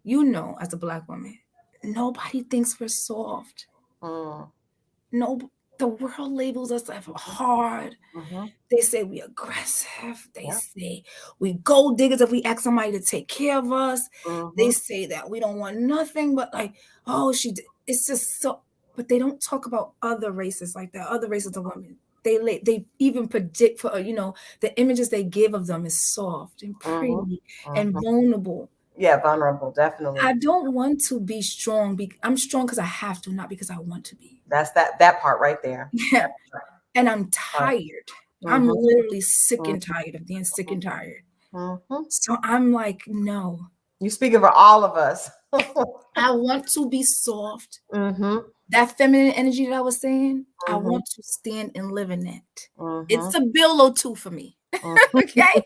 as a black woman, nobody thinks we're soft. Mm. No, the world labels us as hard. Mm-hmm. They say we aggressive. They Yeah. say we gold diggers if we ask somebody to take care of us. They Mm-hmm. say that we don't want nothing but like, oh, it's just so. But they don't talk about other races like that. Other races of women. They even predict for the images they give of them is soft and Mm-hmm. pretty and Mm-hmm. vulnerable. Yeah, vulnerable, definitely. I don't want to be strong. I'm strong because I have to, not because I want to be. That's that part right there. Yeah. And I'm Right. tired. I'm Mm-hmm. literally sick and tired of being sick and tired. Mm-hmm. So I'm like, no, You speaking for all of us. I want to be soft. Mm-hmm. That feminine energy that I was saying, I Mm-hmm. want to stand and live in that. Mm-hmm. It's a Billo too for me. Mm-hmm. Okay.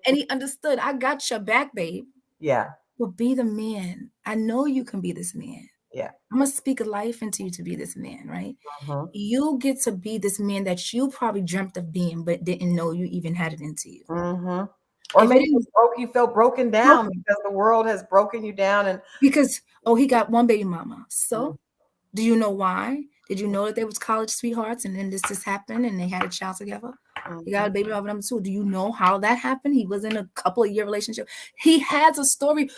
And he understood. I got your back, babe. Yeah. But be the man. I know you can be this man. Yeah. I'm gonna speak life into you to be this man, right? Mm-hmm. You get to be this man that you probably dreamt of being, but didn't know you even had it into you. Mm-hmm. Or If maybe you you felt broken down broken, because the world has broken you down and because he got one baby mama. So mm, do you know why? Did you know that they was college sweethearts and then this just happened and they had a child together? He got a baby mama number 2. Do you know how that happened? He was in a couple of year relationship. He has a story.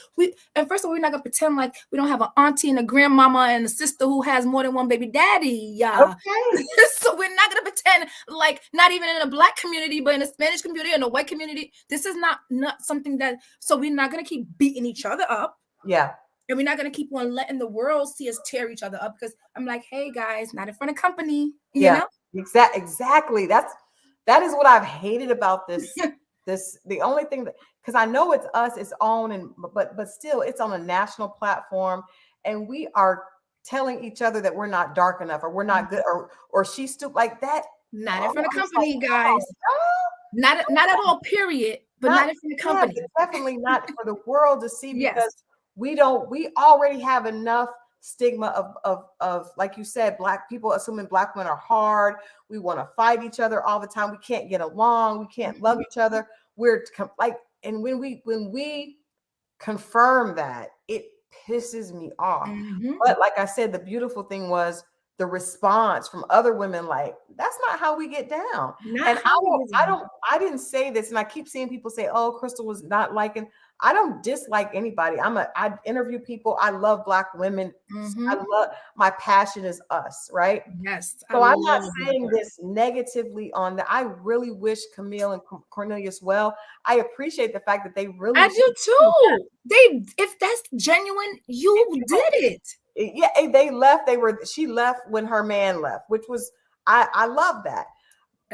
And first of all, we're not gonna pretend like we don't have an auntie and a grandmama and a sister who has more than one baby daddy. Yeah. okay. So we're not gonna pretend like not even in a black community, but in a Spanish community and a white community, this is not something that. So we're not gonna keep beating each other up. Yeah. And we're not going to keep on letting the world see us tear each other up because I'm like, hey guys, not in front of company, Yeah. Exactly. That is what I've hated about this. The only thing that, because I know it's us, it's own, and but still it's on a national platform, and we are telling each other that we're not dark enough or we're not good or she's stupid like that. Not in front of I'm just company, like, guys. Not at all, period. But not in front of company. Yeah, but definitely not for the world to see because Yes. we already have enough stigma of like you said, black people assuming black women are hard. We want to fight each other all the time. We can't get along. We can't love each other. We're like, and when we confirm that, it pisses me off. Mm-hmm. But like I said, the beautiful thing was the response from other women, like, that's not how we get down. Not And how I didn't say this, and I keep seeing people say, oh, Crystal was not liking. I don't dislike anybody. I interview people. I love black women. I love, my passion is us, right? Yes. So I'm not saying this negatively on that. I really wish Camille and Cornelius well. I appreciate the fact that they really. I do too. If that's genuine, you did it. Yeah, they left. She left when her man left, which was I love that.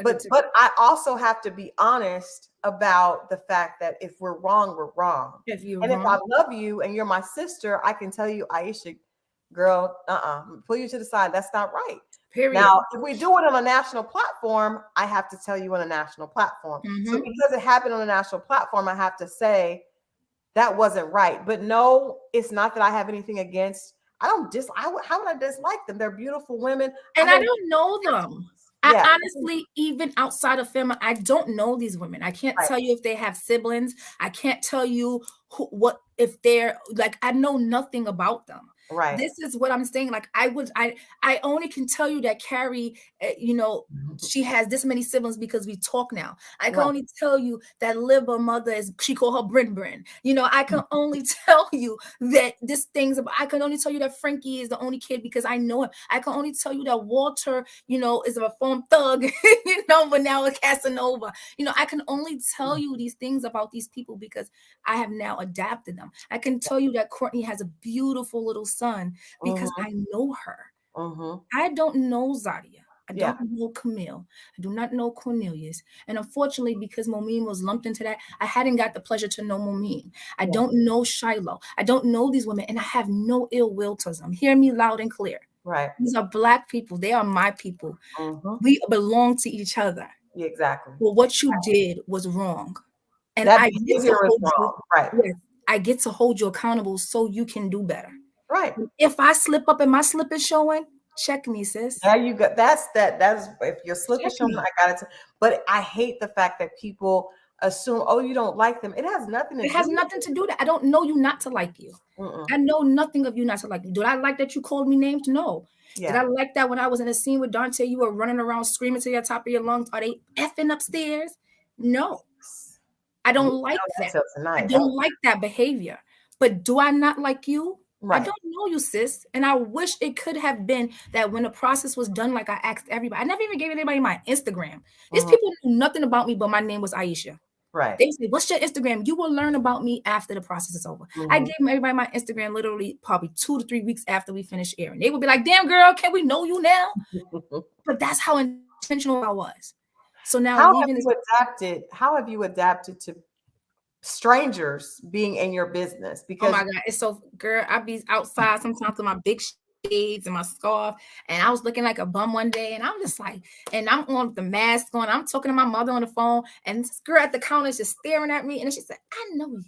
But I also have to be honest about the fact that if we're wrong, we're wrong. If I love you and you're my sister, I can tell you, Aisha, girl, pull you to the side. That's not right. Period. Now, if we do it on a national platform, I have to tell you on a national platform. So because it happened on a national platform, I have to say that wasn't right. But no, it's not that I have anything against. How would I dislike them? They're beautiful women. And I don't know them. I honestly, even outside of family, I don't know these women. I can't tell you if they have siblings. I can't tell you if they're like, I know nothing about them. Right. This is what I'm saying. Like I only can tell you that Carrie, she has this many siblings because we talk now. I can only tell you that Libba mother she called her Bryn. I can only tell you that this thing's about, I can only tell you that Frankie is the only kid because I know him. I can only tell you that Walter, is a reformed thug, but now a Casanova. I can only tell you these things about these people because I have now adapted them. I can tell you that Courtney has a beautiful little son because I know her. I don't know Zadia. I don't know Camille. I do not know Cornelius. And unfortunately, because Momeen was lumped into that, I hadn't got the pleasure to know Momeen. I don't know Shiloh. I don't know these women, and I have no ill will to them. Hear me loud and clear. Right. These are Black people. They are my people. We belong to each other. Exactly. But what you did was wrong. And I get to hold you, right. Yes, I get to hold you accountable so you can do better. Right. If I slip up and my slip is showing, check me, sis. There you go. That is if your slip is showing, I got it. But I hate the fact that people assume, oh, you don't like them. It has nothing to It do has with nothing to do that. I don't know you not to like you. Mm-mm. I know nothing of you not to like you. Did I like that you called me names? No. Did Yeah. I like that when I was in a scene with Dante, you were running around screaming to your top of your lungs? Are they effing upstairs? No. I You don't know like that that. till I tonight. don't like that behavior. But do I not like you? I Right. don't know you, sis. And I wish it could have been that when the process was done, like I asked everybody. I never even gave anybody my Instagram. These Mhm. people knew nothing about me, but my name was Aisha. Right. They say, "What's your Instagram?" You will learn about me after the process is over. I Mhm. gave everybody my Instagram literally probably 2 to 3 weeks after we finished airing. They would be like, "Damn, girl, can we know you now?" But that's how intentional I was. So now How have leaving this. you adapted? How have you adapted to strangers being in your business? Oh Because my God, it's so, girl, I be outside sometimes with my big shades and my scarf, and I was looking like a bum one day, and I'm just like, and I'm on with the mask on, I'm talking to my mother on the phone, and this girl at the counter is just staring at me, and then she said, "I know you."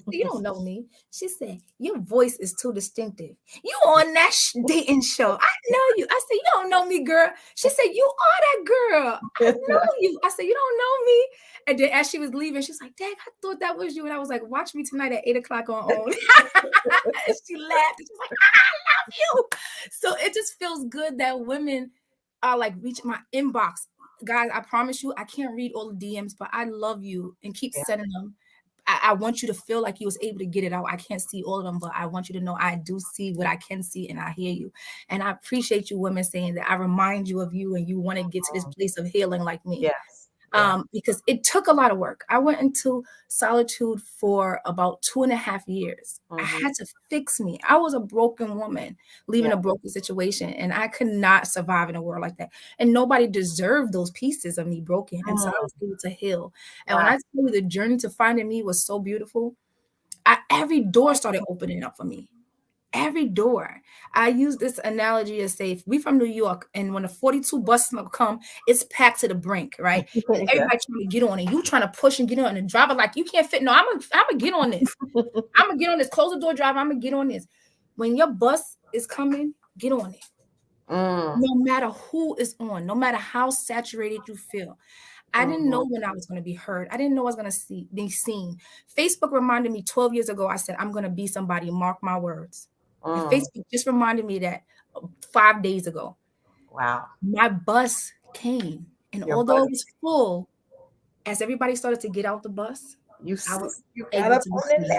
"You don't know me." She said, "Your voice is too distinctive. You on that dating show. I know you." I said, "You don't know me, girl." She said, "You are that girl. I know you." I said, "You don't know me." And then as she was leaving, she's like, "Dad, I thought that was you." And I was like, "Watch me tonight at 8 o'clock on OWN." And she laughed. She's like, "I love you." So it just feels good that women are like reaching my inbox. Guys, I promise you, I can't read all the DMs, but I love you and keep Yeah. sending them. I want you to feel like you was able to get it out. I can't see all of them, but I want you to know I do see what I can see, and I hear you. And I appreciate you women saying that. I remind you of you, and you want to get to this place of healing like me. Yes. Yeah. Because it took a lot of work. I went into solitude for about 2.5 years. I Mhm. had to fix me. I was a broken woman leaving Yeah. a broken situation, and I could not survive in a world like that. And nobody deserved those pieces of me broken until I Mm. was able to heal. And when Wow. I tell you the journey to finding me was so beautiful, every door started opening up for me. Every door. I use this analogy to say, if we from New York, and when the 42 bus come, it's packed to the brink, right? And Yeah. everybody trying to get on, and you trying to push and get on, and the driver like, "You can't fit." No, I'm gonna get on this. I'm gonna get on this. Close the door, driver. I'm gonna get on this. When your bus is coming, get on it. Mm. No matter who is on, no matter how saturated you feel. I didn't Mhm. know when I was going to be heard. I didn't know I was going to be seen. Facebook reminded me 12 years ago, I said, I'm going to be somebody, mark my words. And Mm. Facebook just reminded me that 5 days ago. Wow. My bus came. And Your although bus. it was full, as everybody started to get out the bus, You I was you got able up to be on in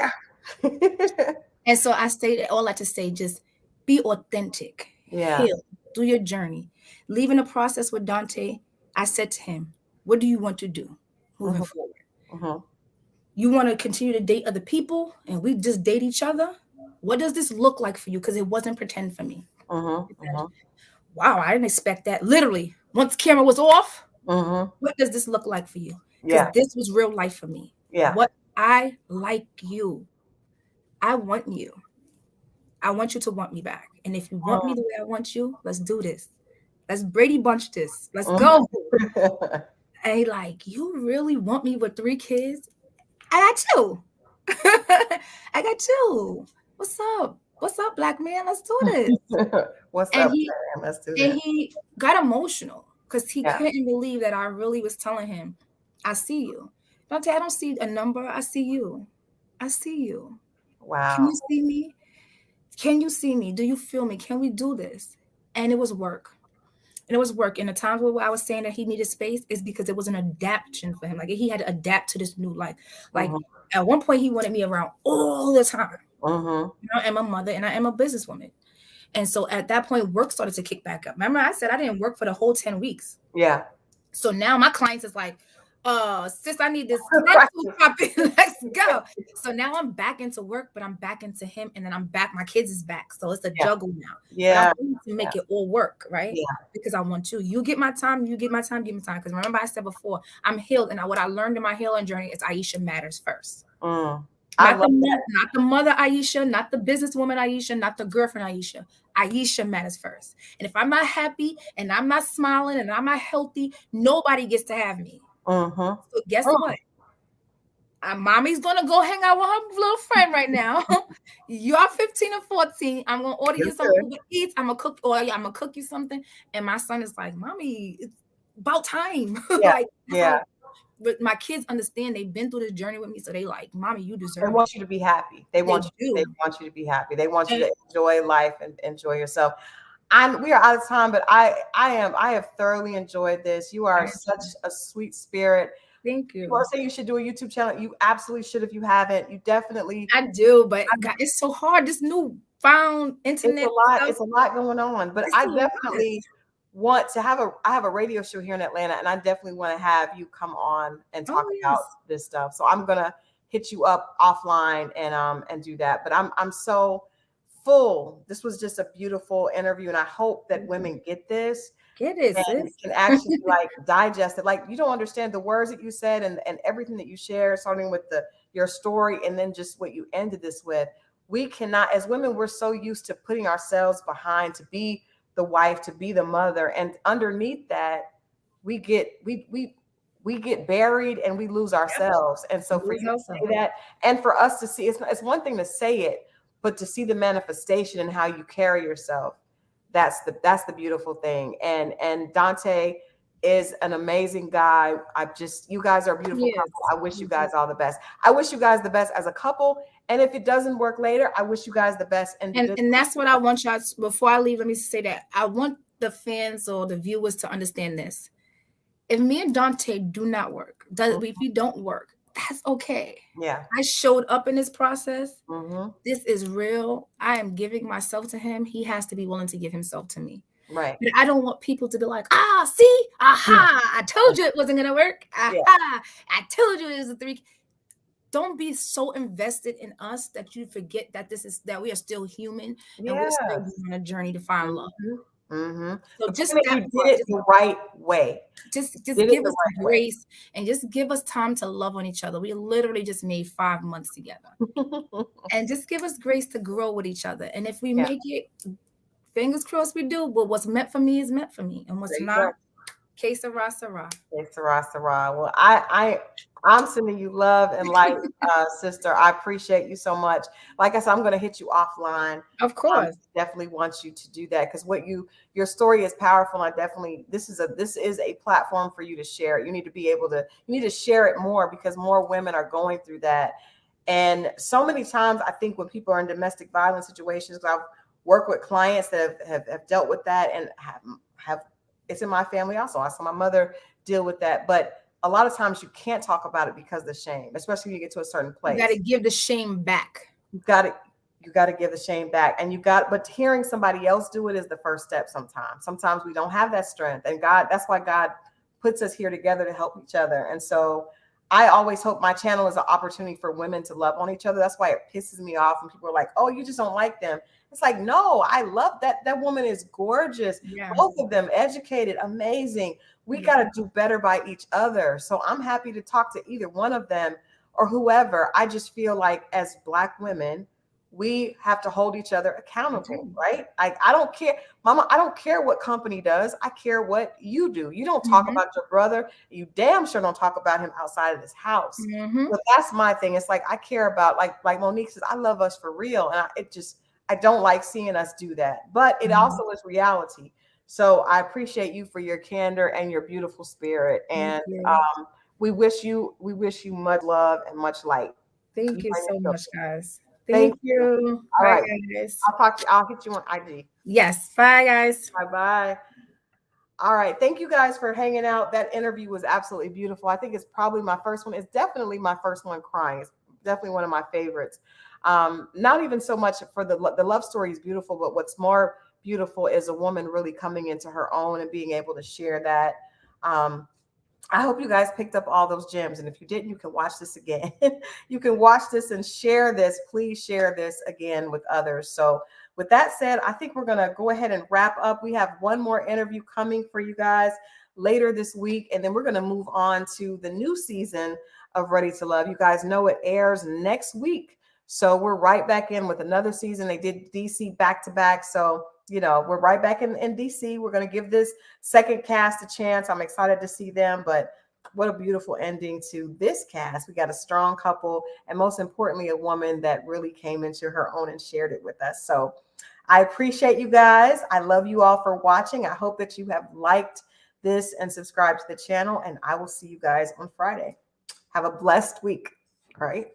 seen. there. And so I say all that to say, just be authentic, Yeah. heal, do your journey. Leaving the process with Dante, I said to him, what do you want to do moving Mhm. forward? Mhm. You want to continue to date other people and we just date each other? What does this look like for you? Because it wasn't pretend for me. Mhm. He said, Mhm. wow, I didn't expect that. Literally, once the camera was off, Mhm. what does this look like for you? Because Yeah. this was real life for me. Yeah. What I like you. I want you. I want you to want me back. And if you want me the way I want you, let's do this. Let's Brady Bunch this. Let's Mhm. go. And he like, you really want me with 3 kids? I got 2. I got 2. What's up? What's up, black man? Let's do this. What's And up, he man? Let's do and that. he got emotional because he Yeah. couldn't believe that I really was telling him, I see you. Dante, I don't see a number. I see you. I see you. Can Wow. you see me? Can you see me? Do you feel me? Can we do this? And it was work. And it was work. And the times where I was saying that he needed space is because it was an adaptation for him. Like he had to adapt to this new life. Like Mhm. at one point he wanted me around all the time. Mhm. I am a mother and I am a businesswoman. And so at that point, work started to kick back up. Remember, I said I didn't work for the whole 10 weeks. Yeah. So now my clients is like, sis, I need this front Right. food popping. Let's go. So now I'm back into work, but I'm back into him, and then I'm back. My kids is back. So it's a Yeah. juggle now. But I'm Yeah. going to make it all work, right? Yeah. Because I want to. You get my time, you get my time, give me time. Because remember, I said before, I'm healed, and what I learned in my healing journey is Aisha matters first. Mm. I love that. Not the mother Aisha, not the businesswoman Aisha, not the girlfriend Aisha. Aisha matters first. And if I'm not happy and I'm not smiling and I'm not healthy, nobody gets to have me. Mhm. So guess Mm. what? Mommy's gonna go hang out with her little friend right now. You're 15 or 14. I'm gonna order You're you some good. Uber Eats. I'm gonna cook you something. And my son is like, Mommy, it's about time. Yeah. Like Yeah. but my kids understand, they've been through this journey with me, so they like, mommy, you They deserve it. want you to be happy. They They want you. They do. want you to be happy. They want you And to enjoy life and enjoy yourself. We are out of time, but I have thoroughly enjoyed this. You are such a sweet spirit. thank You you. want to say you should do a YouTube channel? You absolutely should. If you haven't, you definitely. I do, but God, it's so hard. This new found It's a internet lot. stuff. It's a lot going on, but It's I a lot. definitely want to have a. I have a radio show here in Atlanta, and I definitely want to have you come on and talk Oh about yes. this stuff. So I'm gonna hit you up offline and do that. But I'm so full. This was just a beautiful interview, and I hope that women get this Get it, and sis. can actually like digest it. Like, you don't understand the words that you said and everything that you shared, starting with your story and then just what you ended this with. We cannot, as women, we're so used to putting ourselves behind to be the wife, to be the mother, and underneath that, we get buried and we lose ourselves. And so for you to say that, and for us to see, it's one thing to say it, but to see the manifestation and how you carry yourself, that's the beautiful thing. And Dante is an amazing guy. You guys are a beautiful Yes. couple. I wish you guys all the best. I wish you guys the best as a couple. And if it doesn't work later, I wish you guys the best individually. And that's what I want y'all to, before I leave, let me say that I want the fans or the viewers to understand this. If me and Dante do not work, if we don't work, that's okay. Yeah. I showed up in this process. Mm-hmm. This is real. I am giving myself to him. He has to be willing to give himself to me. Right. But I don't want people to be like, see, I told you it wasn't gonna work. I told you it was a 3. Don't be so invested in us that you forget that we are still human and we're still on a journey to find love. Mm-hmm. So just you did it the right way. Just give us grace and just give us time to love on each other. We literally just made 5 months together. And just give us grace to grow with each other. And if we make it, fingers crossed we do, but what's meant for me is meant for me. And what's not, que sera, sera. Que sera, sera. Well, I'm sending you love and light, sister. I appreciate you so much. Like I said, I'm going to hit you offline. Of course. Definitely want you to do that, because your story is powerful. I definitely, this is a platform for you to share it. You need to share it more, because more women are going through that. And so many times I think when people are in domestic violence situations, I've worked with clients that have dealt with that and have it's in my family also. I saw my mother deal with that. But a lot of times you can't talk about it because of the shame, especially when you get to a certain place. You got to give the shame back. You got to give the shame back. And but hearing somebody else do it is the first step sometimes. Sometimes we don't have that strength. And that's why God puts us here together to help each other. And so I always hope my channel is an opportunity for women to love on each other. That's why it pisses me off when people are like, oh, you just don't like them. It's like, no, I love that. That woman is gorgeous. Yeah. Both of them educated, amazing. We got to do better by each other. So I'm happy to talk to either one of them or whoever. I just feel like as Black women, we have to hold each other accountable, right? I don't care, Mama, I don't care what company does. I care what you do. You don't talk about your brother. You damn sure don't talk about him outside of this house. But that's my thing. It's like, I care about, like Monique says, I love us for real. And I don't like seeing us do that, but it also is reality. So I appreciate you for your candor and your beautiful spirit. And we wish you much love and much light. Thank you so much, guys. Thank you. All bye, right, guys. I'll hit you on IG. Yes. Bye, guys. Bye. All right. Thank you guys for hanging out. That interview was absolutely beautiful. I think it's probably my first one. It's definitely my first one crying. It's definitely one of my favorites. Not even so much for the love story is beautiful, but what's more beautiful is a woman really coming into her own and being able to share that. I hope you guys picked up all those gems. And if you didn't, you can watch this again. You can watch this and share this. Please share this again with others. So with that said, I think we're going to go ahead and wrap up. We have one more interview coming for you guys later this week. And then we're going to move on to the new season of Ready to Love. You guys know it airs next week. So we're right back in with another season. They did DC back to back. So, we're right back in DC. We're going to give this second cast a chance. I'm excited to see them, but what a beautiful ending to this cast. We got a strong couple, and most importantly, a woman that really came into her own and shared it with us. So I appreciate you guys. I love you all for watching. I hope that you have liked this and subscribe to the channel. And I will see you guys on Friday. Have a blessed week. All right.